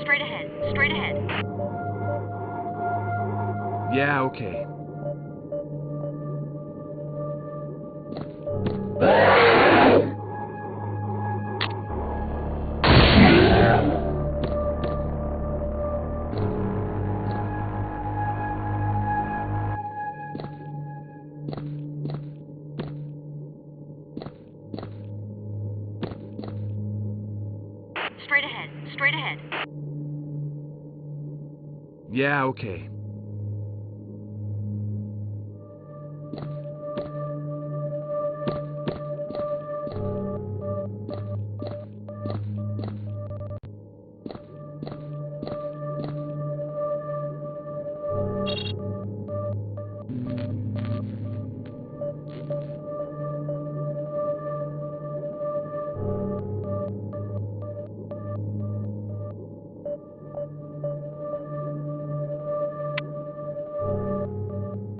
Straight ahead, straight ahead. Yeah, okay. Straight ahead, straight ahead. Yeah, okay.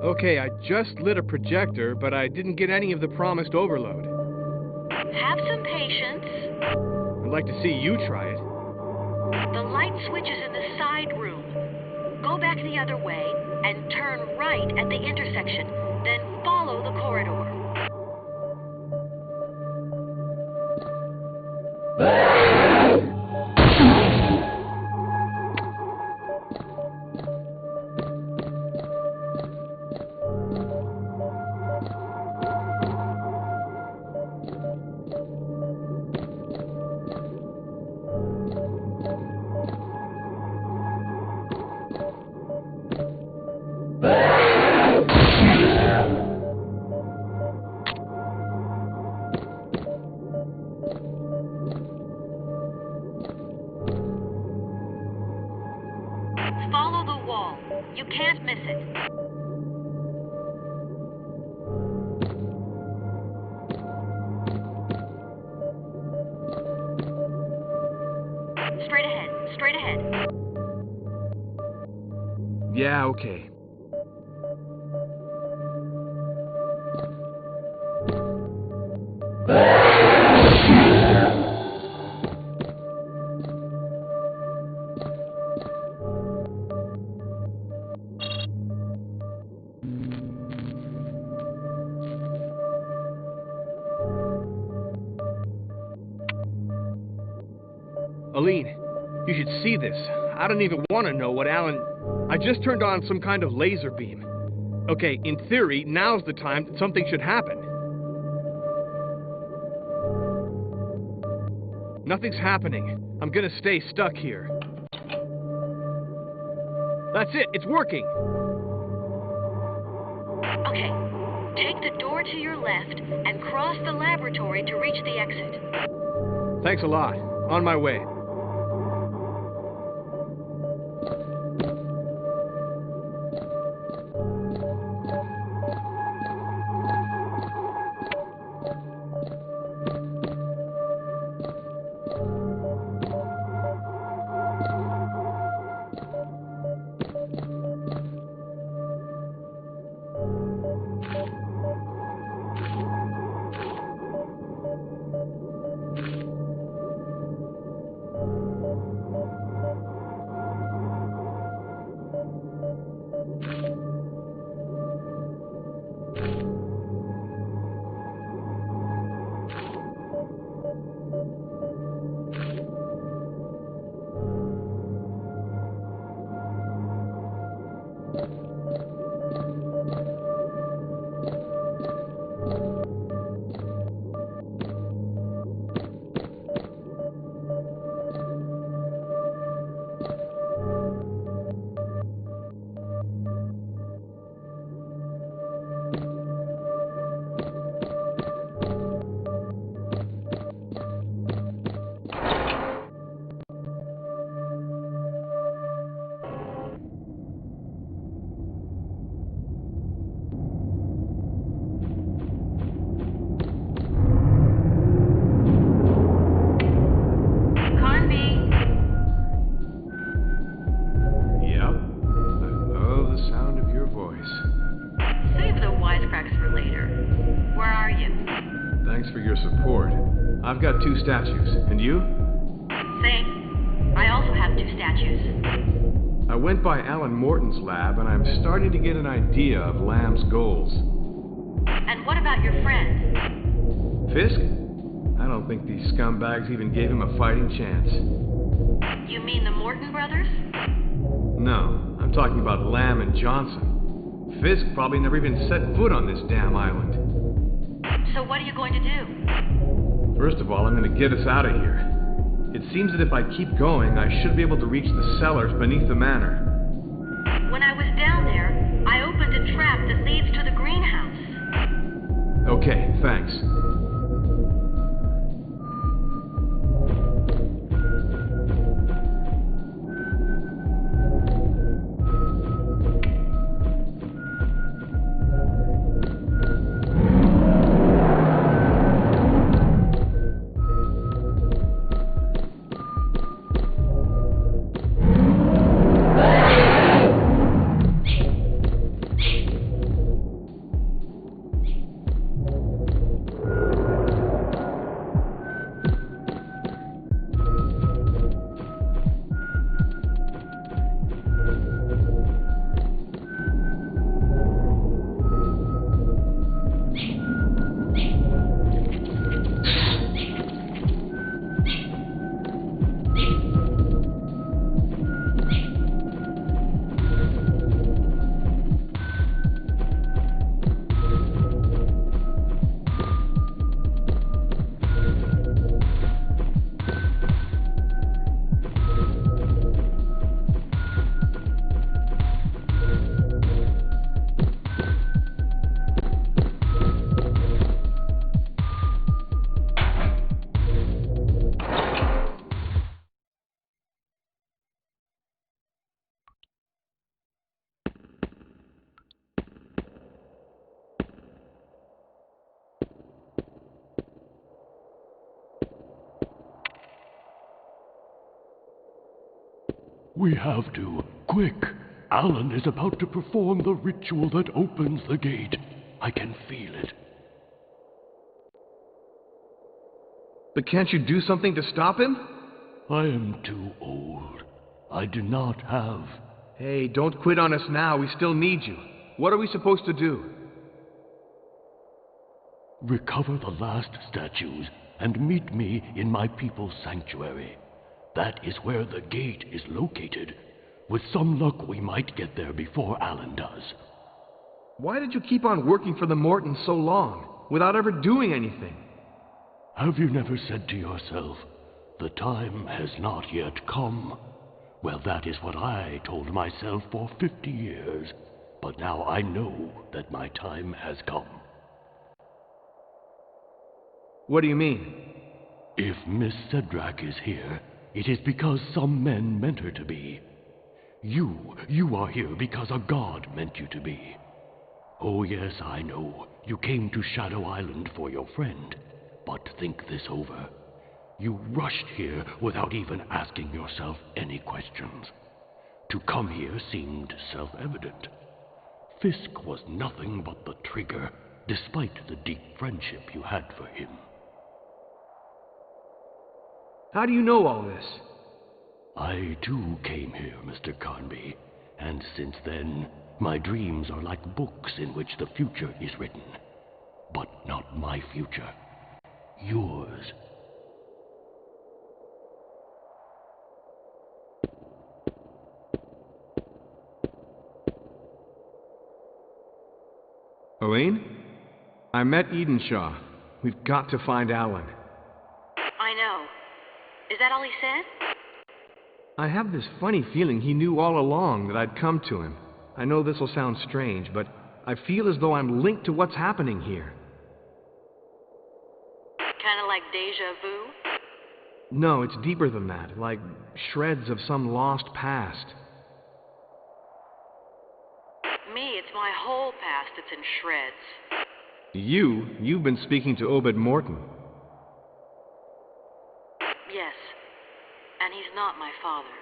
Okay, I just lit a projector, but I didn't get any of the promised overload. Have some patience. I'd like to see you try it. The light switch is in the side room. Go back the other way and turn right at the intersection. Then follow the corridor. Follow the wall. You can't miss it. Straight ahead, straight ahead. Yeah, okay. Aline, you should see this. I don't even want to know what Alan... I just turned on some kind of laser beam. Okay, in theory, now's the time that something should happen. Nothing's happening. I'm gonna stay stuck here. That's it, it's working! Okay, take the door to your left and cross the laboratory to reach the exit. Thanks a lot. On my way. voice. Save the wisecracks for later. Where are you? Thanks for your support. I've got 2 statues. And you? Same. I also have 2 statues. I went by Alan Morton's lab, and I'm starting to get an idea of Lamb's goals. And what about your friend? Fisk? I don't think these scumbags even gave him a fighting chance. You mean the Morton brothers? No, I'm talking about Lamb and Johnson. Fisk probably never even set foot on this damn island. So what are you going to do? First of all, I'm going to get us out of here. It seems that if I keep going, I should be able to reach the cellars beneath the manor. When I was down there, I opened a trap that leads to the greenhouse. Okay, thanks. We have to. Quick! Alan is about to perform the ritual that opens the gate. I can feel it. But can't you do something to stop him? I am too old. I do not have... Hey, don't quit on us now. We still need you. What are we supposed to do? Recover the last statues and meet me in my people's sanctuary. That is where the gate is located. With some luck, we might get there before Alan does. Why did you keep on working for the Mortons so long, without ever doing anything? Have you never said to yourself, the time has not yet come? Well, that is what I told myself for 50 years. But now I know that my time has come. What do you mean? If Miss Cedrak is here, it is because some men meant her to be. You are here because a god meant you to be. Oh yes, I know, you came to Shadow Island for your friend. But think this over. You rushed here without even asking yourself any questions. To come here seemed self-evident. Fisk was nothing but the trigger, despite the deep friendship you had for him. How do you know all this? I too came here, Mr. Carnby, and since then, my dreams are like books in which the future is written. But not my future. Yours. Elaine? I met Edenshaw. We've got to find Alan. I know. Is that all he said? I have this funny feeling he knew all along that I'd come to him. I know this will sound strange, but I feel as though I'm linked to what's happening here. Kind of like deja vu? No, it's deeper than that, like shreds of some lost past. Me, it's my whole past that's in shreds. You've been speaking to Obed Morton. Yes. And he's not my father.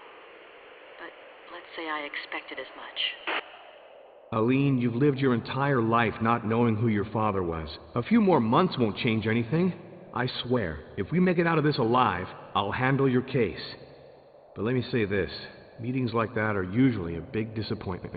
But let's say I expected as much. Aline, you've lived your entire life not knowing who your father was. A few more months won't change anything. I swear, if we make it out of this alive, I'll handle your case. But let me say this, meetings like that are usually a big disappointment.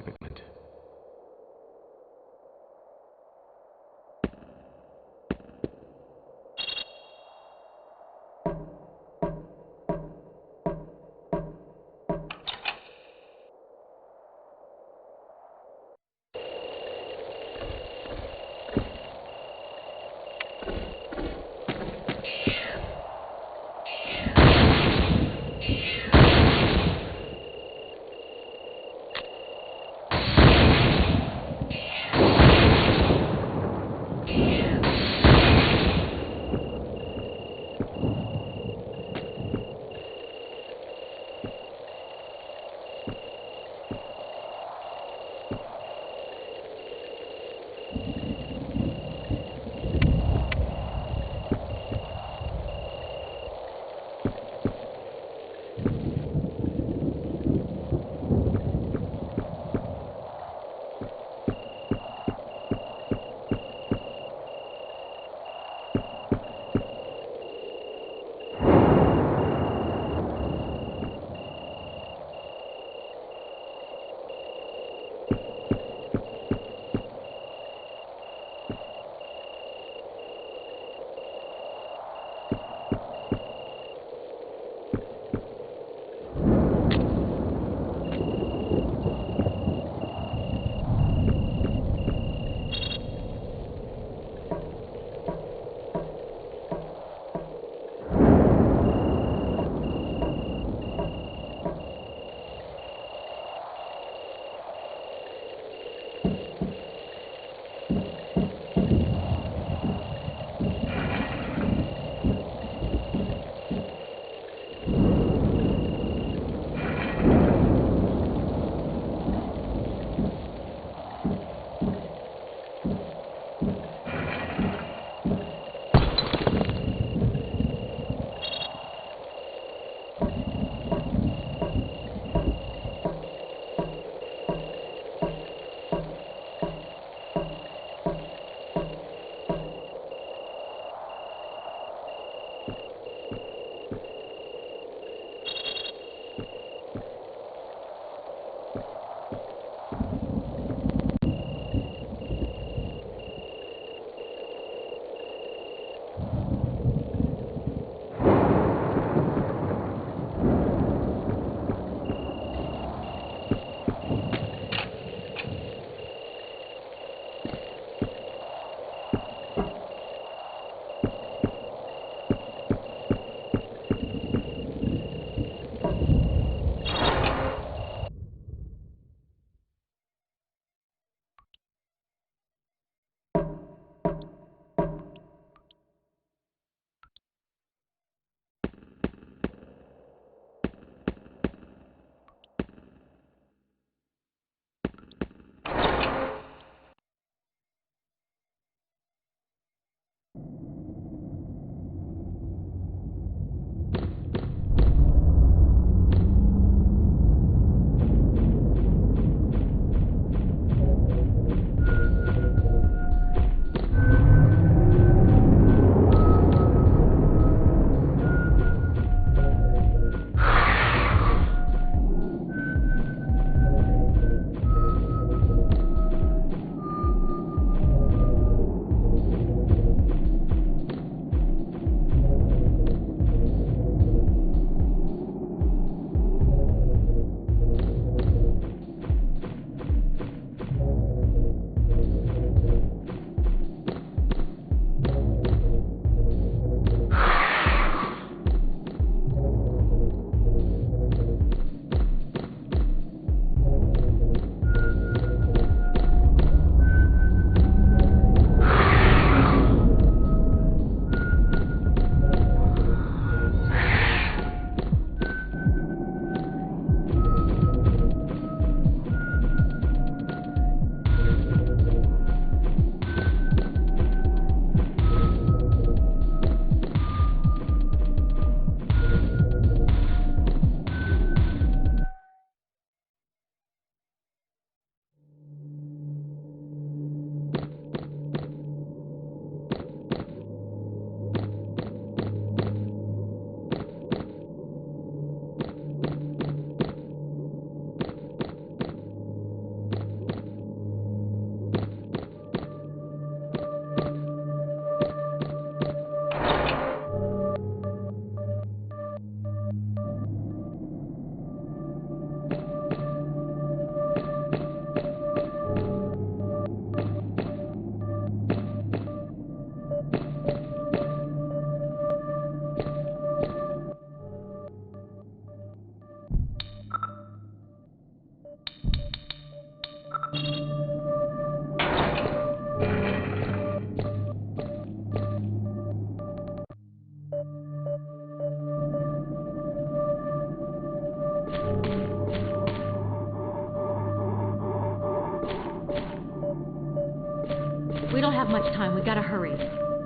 We don't have much time. We gotta hurry.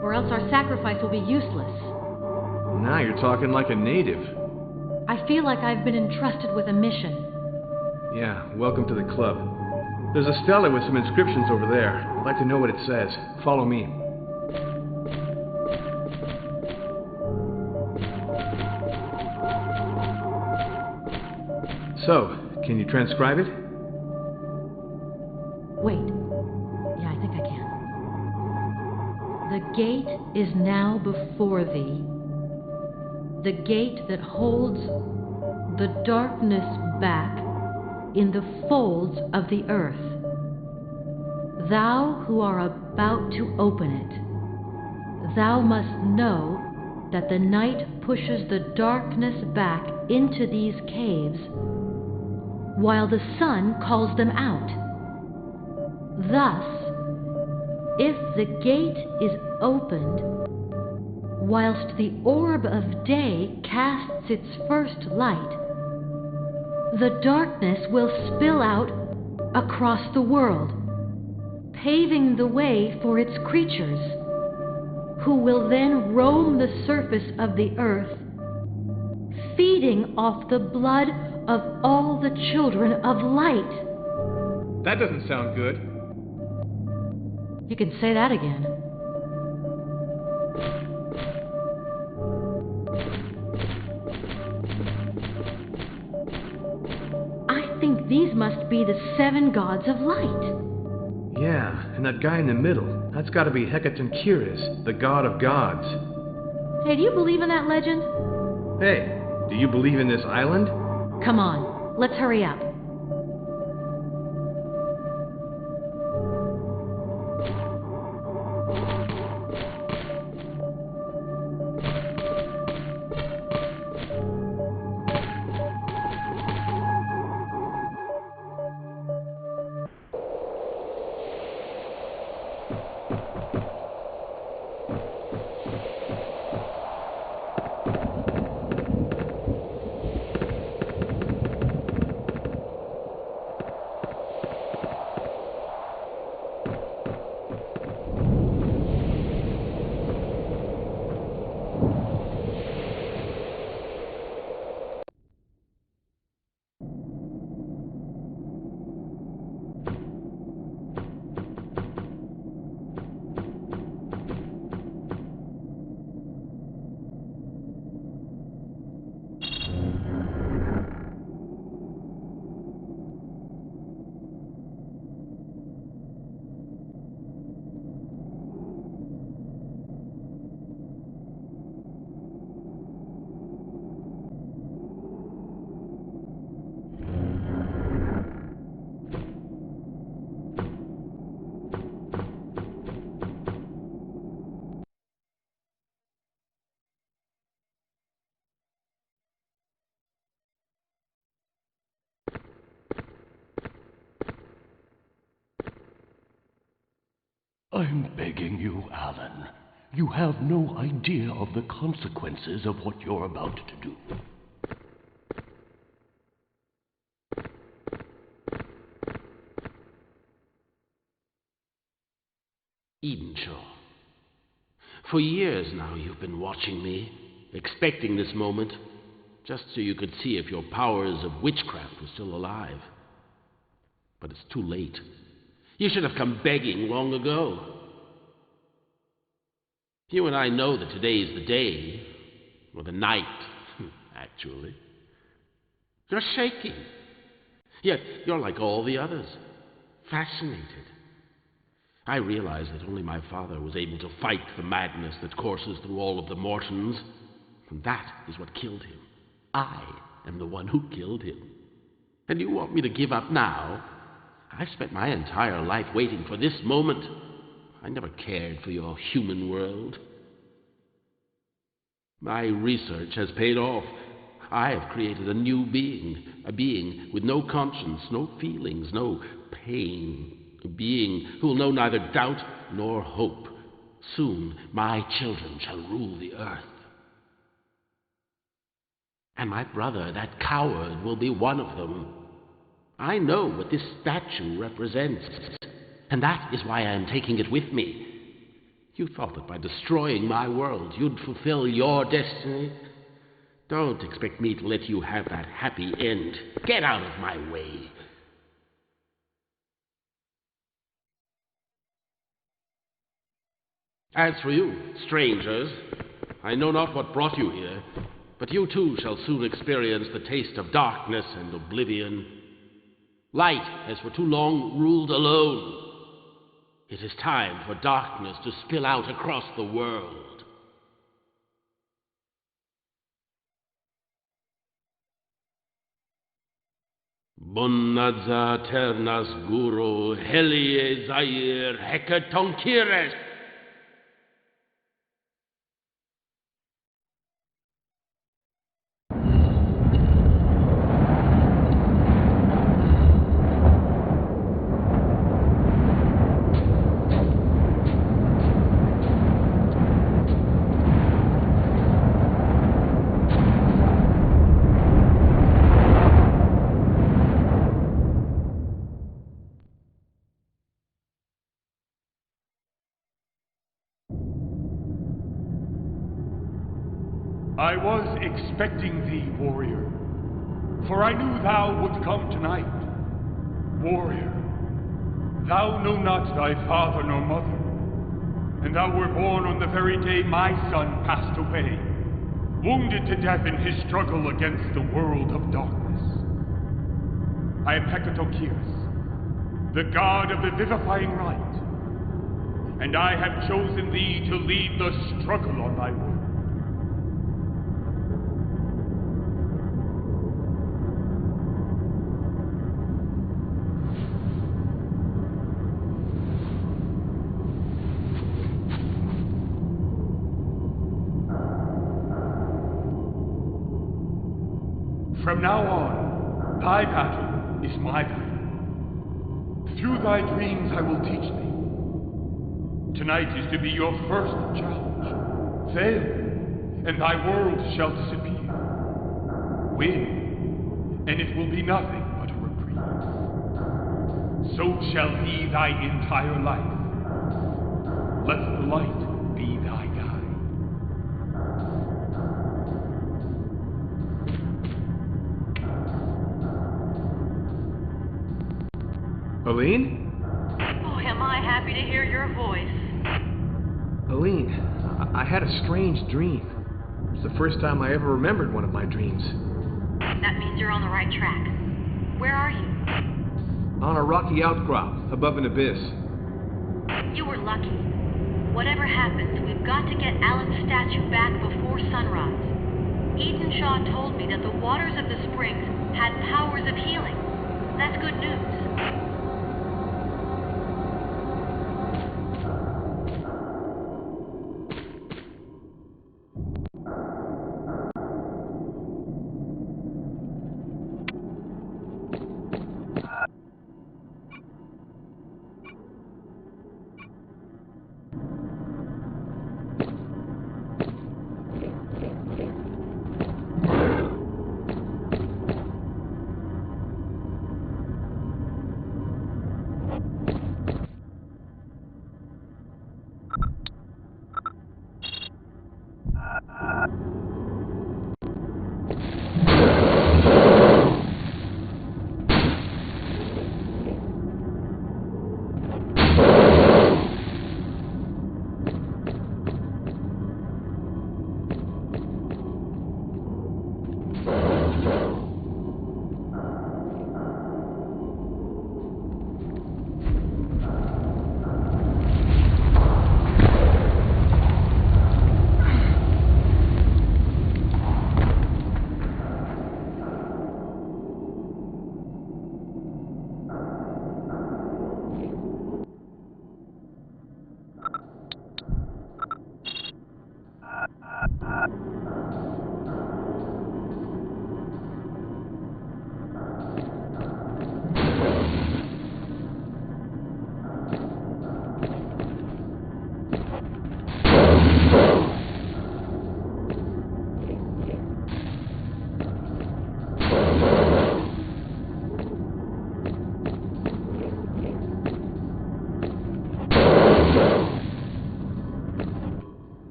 Or else our sacrifice will be useless. Now you're talking like a native. I feel like I've been entrusted with a mission. Yeah, welcome to the club. There's a stela with some inscriptions over there. I'd like to know what it says. Follow me. So, can you transcribe it? Wait. Yeah, I think I can. The gate is now before thee. The gate that holds the darkness back in the folds of the earth. Thou who are about to open it, thou must know that the night pushes the darkness back into these caves, while the sun calls them out. Thus, if the gate is opened, whilst the orb of day casts its first light, the darkness will spill out across the world, paving the way for its creatures, who will then roam the surface of the earth, feeding off the blood of all the children of light. That doesn't sound good. You can say that again. I think these must be the 7 gods of light. Yeah, and that guy in the middle, that's gotta be Hecatoncheires, the god of gods. Hey, do you believe in that legend? Hey, do you believe in this island? Come on, let's hurry up. I'm begging you, Alan. You have no idea of the consequences of what you're about to do. Edenshaw. For years now you've been watching me, expecting this moment, just so you could see if your powers of witchcraft were still alive. But it's too late. You should have come begging long ago. You and I know that today is the day, or the night, actually. You're shaking. Yet you're like all the others, fascinated. I realize that only my father was able to fight the madness that courses through all of the Mortons, and that is what killed him. I am the one who killed him. And you want me to give up now? I've spent my entire life waiting for this moment. I never cared for your human world. My research has paid off. I have created a new being, a being with no conscience, no feelings, no pain, a being who will know neither doubt nor hope. Soon my children shall rule the earth. And my brother, that coward, will be one of them. I know what this statue represents. and that is why I am taking it with me. You thought that by destroying my world, you'd fulfill your destiny? Don't expect me to let you have that happy end. Get out of my way. As for you, strangers, I know not what brought you here, but you too shall soon experience the taste of darkness and oblivion. Light has for too long ruled alone. It is time for darkness to spill out across the world. Bonadza ternas guru helie zair hekatonkires. I was expecting thee, warrior, for I knew thou would come tonight. Warrior, thou know not thy father nor mother, and thou wert born on the very day my son passed away, wounded to death in his struggle against the world of darkness. I am Hecatokiris, the god of the vivifying light, and I have chosen thee to lead the struggle on thy world. From now on, thy battle is my battle. Through thy dreams I will teach thee. Tonight is to be your first challenge. Fail, and thy world shall disappear. Win, and it will be nothing but a reprieve. So shall be thy entire life. Let the light be thy guide. Aline? Boy, am I happy to hear your voice. Aline, I had a strange dream. It's the first time I ever remembered one of my dreams. That means you're on the right track. Where are you? On a rocky outcrop, above an abyss. You were lucky. Whatever happens, we've got to get Alan's statue back before sunrise. Edenshaw told me that the waters of the springs had powers of healing. That's good news.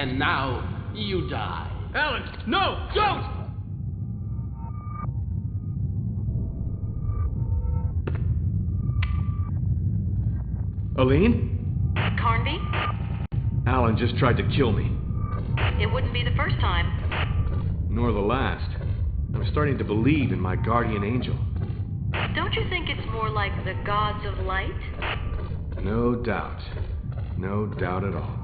and now you die. Alan, no! Don't! Aline? Carnby? Alan just tried to kill me. It wouldn't be the first time. Nor the last. I'm starting to believe in my guardian angel. Don't you think it's more like the gods of light? No doubt. No doubt at all.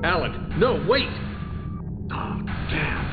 Alan, no, wait! Oh, damn.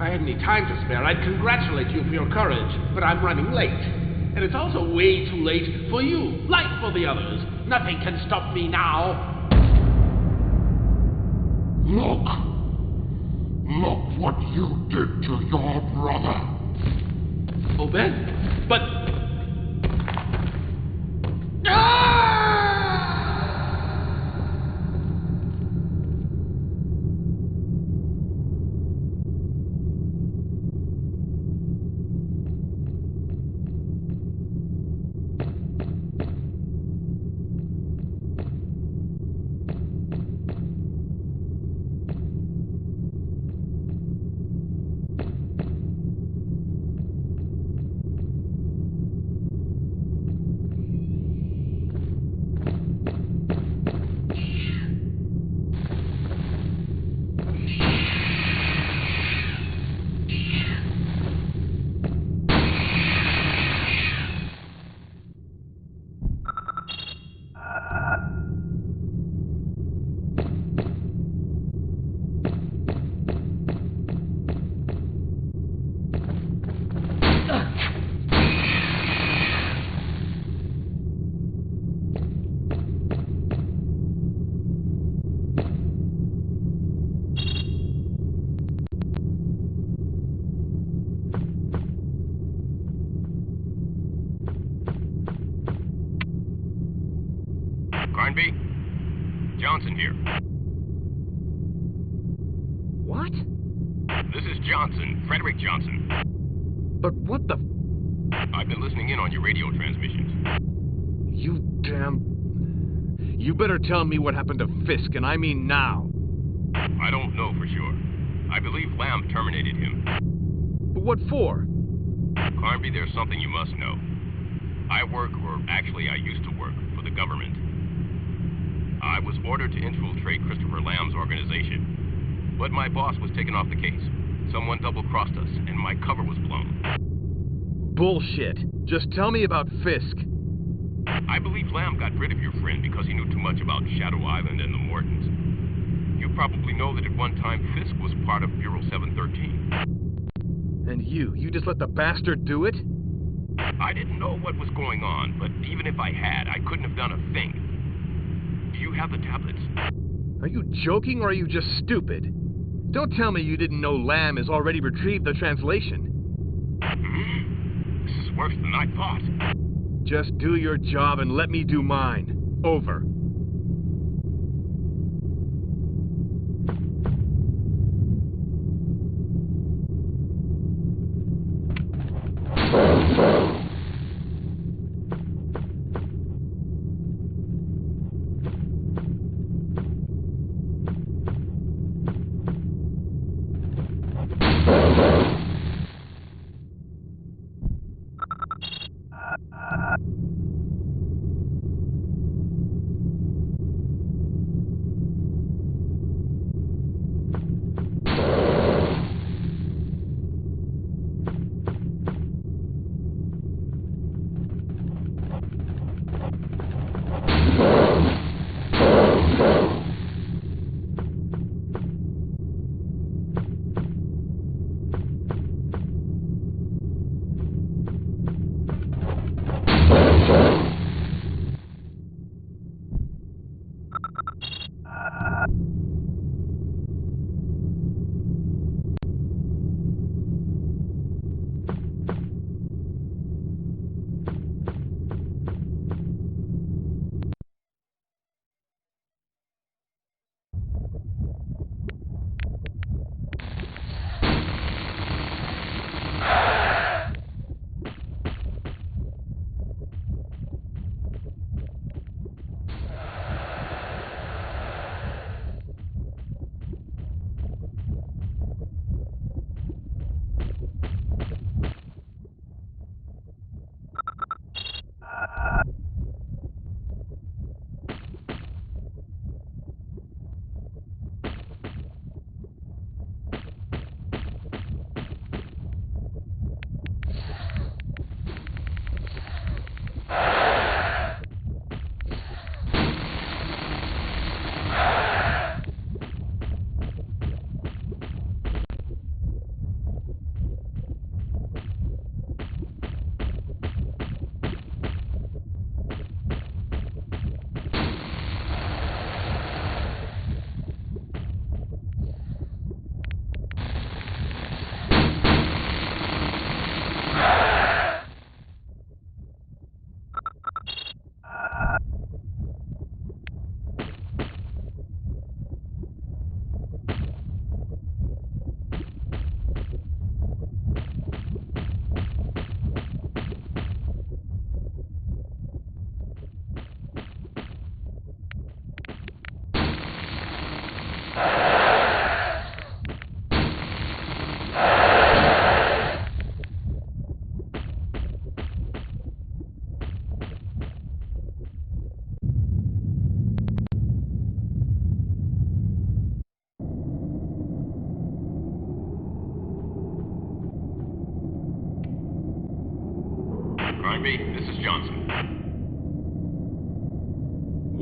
I had any time to spare, I'd congratulate you for your courage, but I'm running late. And it's also way too late for you, like for the others. Nothing can stop me now. Look what you did to your brother. Oh, Ben, but... Carnby? Johnson here. What? This is Johnson, Frederick Johnson. But what the... I've been listening in on your radio transmissions. You damn... You better tell me what happened to Fisk, and I mean now. I don't know for sure. I believe Lamb terminated him. But what for? Carnby, there's something you must know. I work, or actually I used to work, for the government. I was ordered to infiltrate Christopher Lamb's organization. But my boss was taken off the case. Someone double-crossed us, and my cover was blown. Bullshit. Just tell me about Fisk. I believe Lamb got rid of your friend because he knew too much about Shadow Island and the Mortons. You probably know that at one time Fisk was part of Bureau 713. And you just let the bastard do it? I didn't know what was going on, but even if I had, I couldn't have done a thing. Do you have the tablets? Are you joking or are you just stupid? Don't tell me you didn't know Lamb has already retrieved the translation. This is worse than I thought. Just do your job and let me do mine. Over.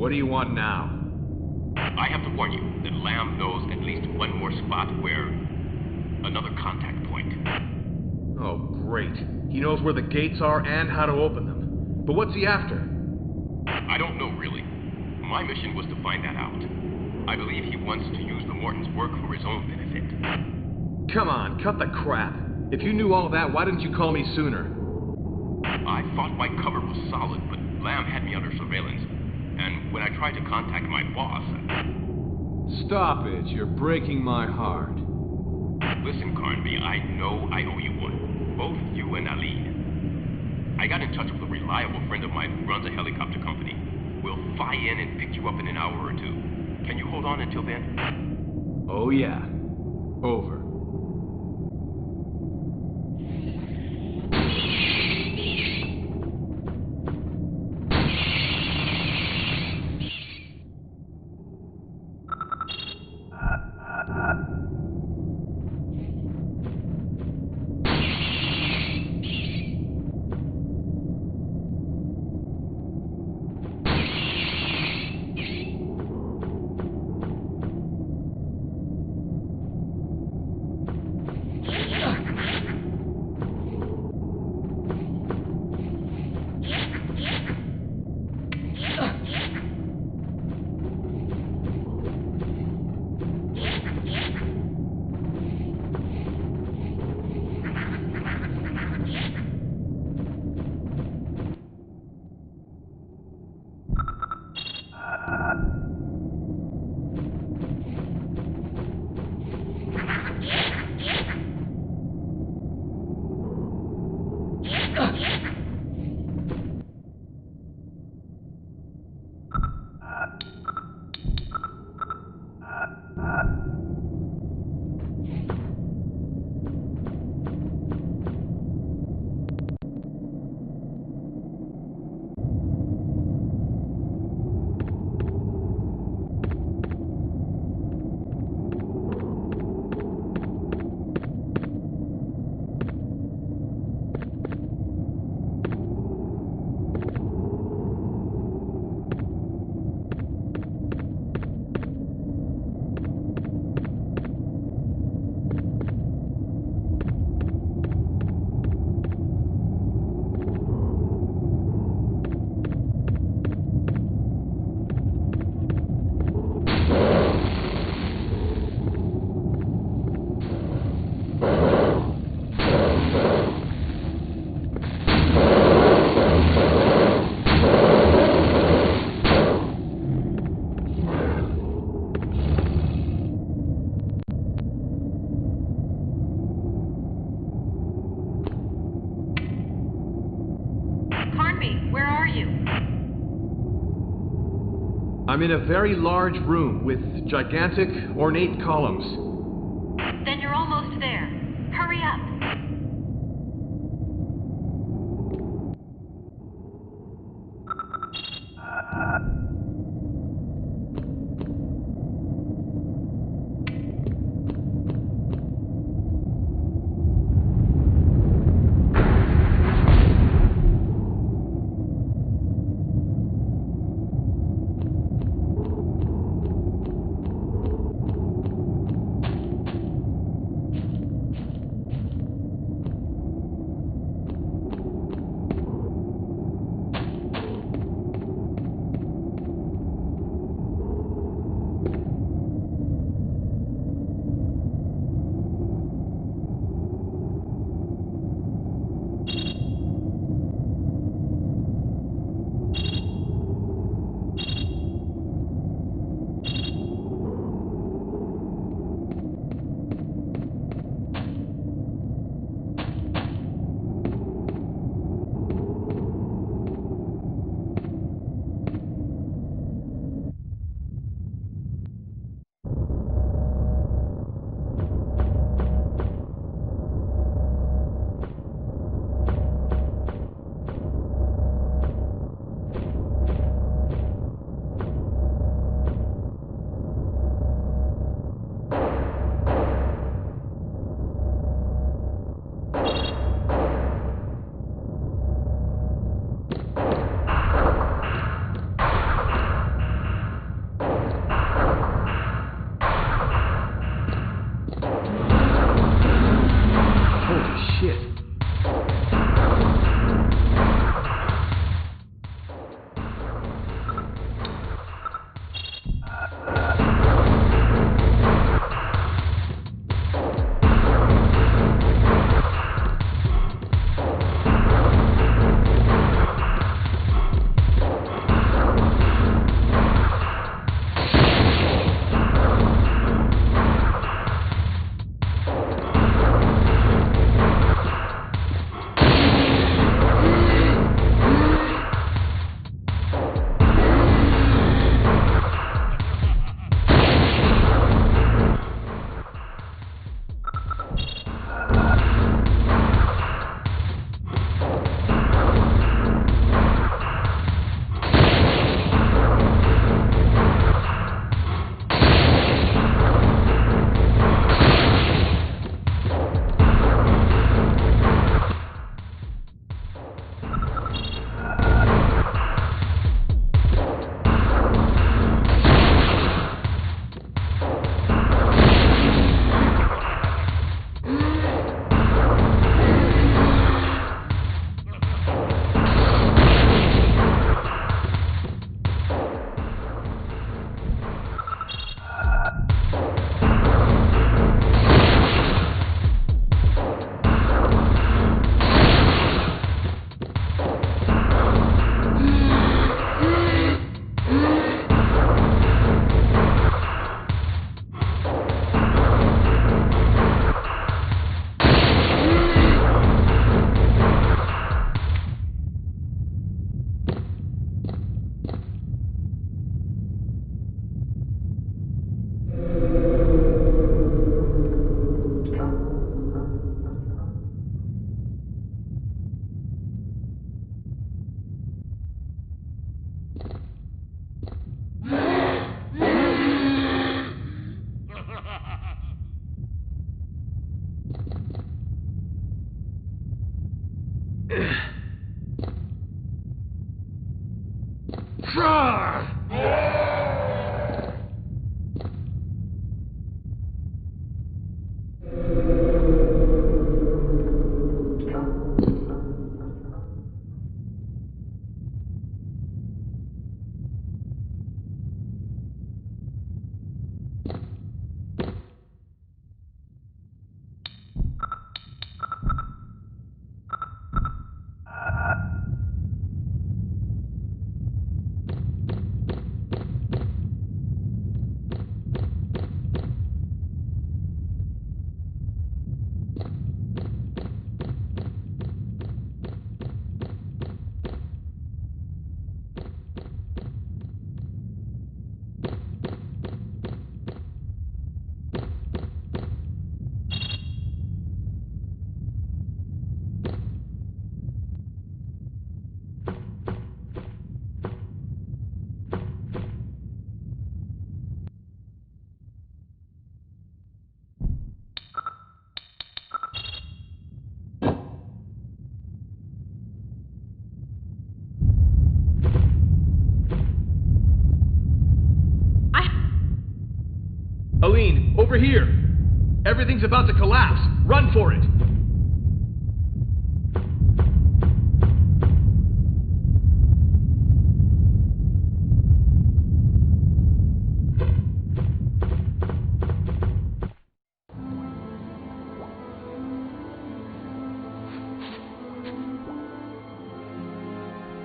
What do you want now? I have to warn you that Lamb knows at least one more spot where... another contact point. Oh, great. He knows where the gates are and how to open them. But what's he after? I don't know, really. My mission was to find that out. I believe he wants to use the Mortons' work for his own benefit. Come on, cut the crap. If you knew all that, why didn't you call me sooner? I thought my cover was solid, but Lamb had me under surveillance. And when I tried to contact my boss... Stop it. You're breaking my heart. Listen, Carnby, I know I owe you one. Both you and Aline. I got in touch with a reliable friend of mine who runs a helicopter company. We'll fly in and pick you up in an hour or two. Can you hold on until then? Oh, yeah. Over. I'm in a very large room with gigantic, ornate columns. Then you're almost there. Hurry up. Aline, over here! Everything's about to collapse. Run for it!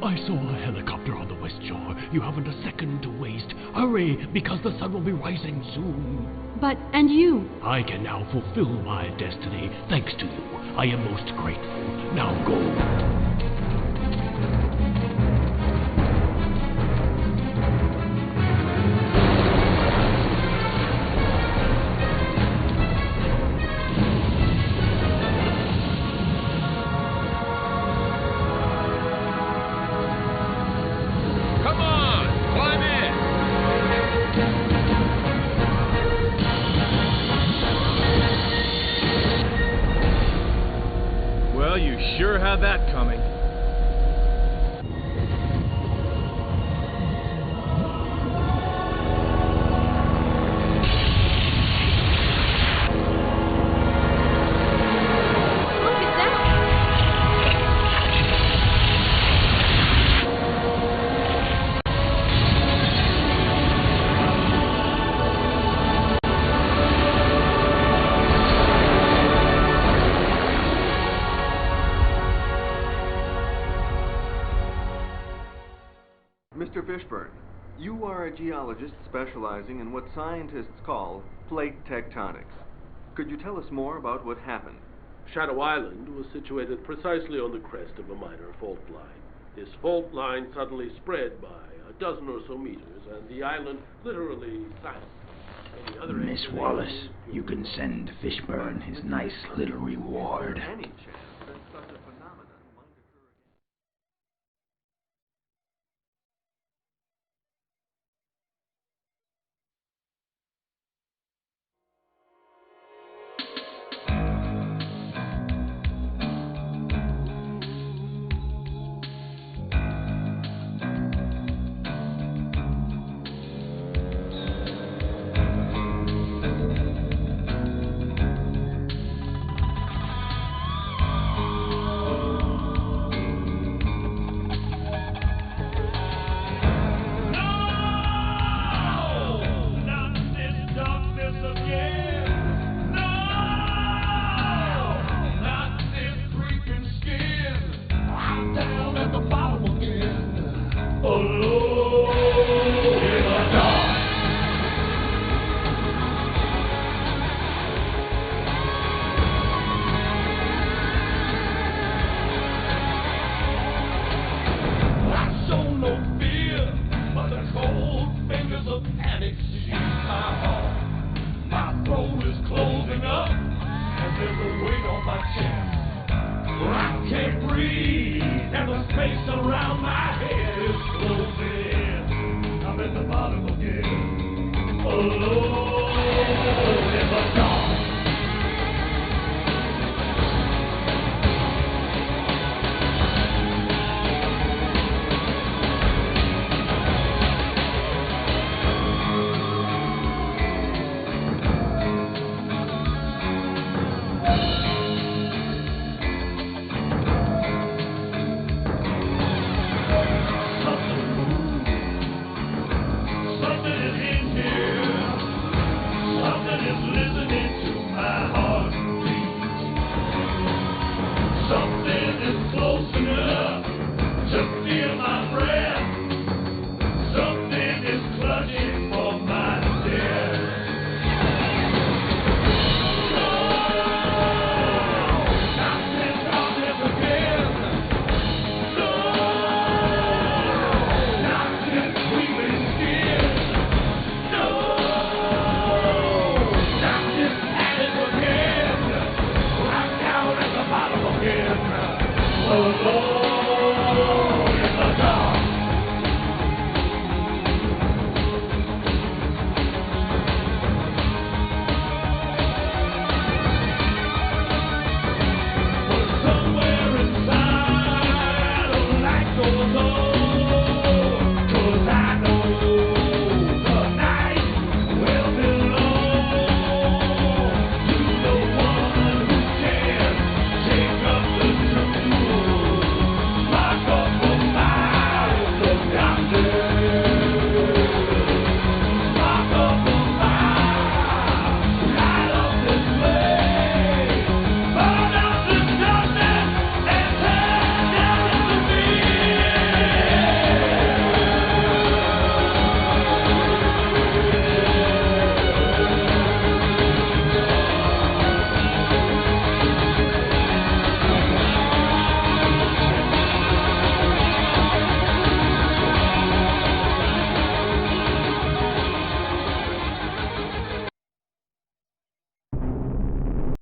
I saw a helicopter on the west shore. You haven't a second to waste. Hurry, because the sun will be rising soon. But, and you? I can now fulfill my destiny, thanks to you. I am most grateful. Now go. Well, you sure had that coming. Mr. Fishburne, you are a geologist specializing in what scientists call plate tectonics. Could you tell us more about what happened? Shadow Island was situated precisely on the crest of a minor fault line. This fault line suddenly spread by a dozen or so meters, and the island literally sank. Miss Wallace, you can send Fishburne his nice little reward. Any chance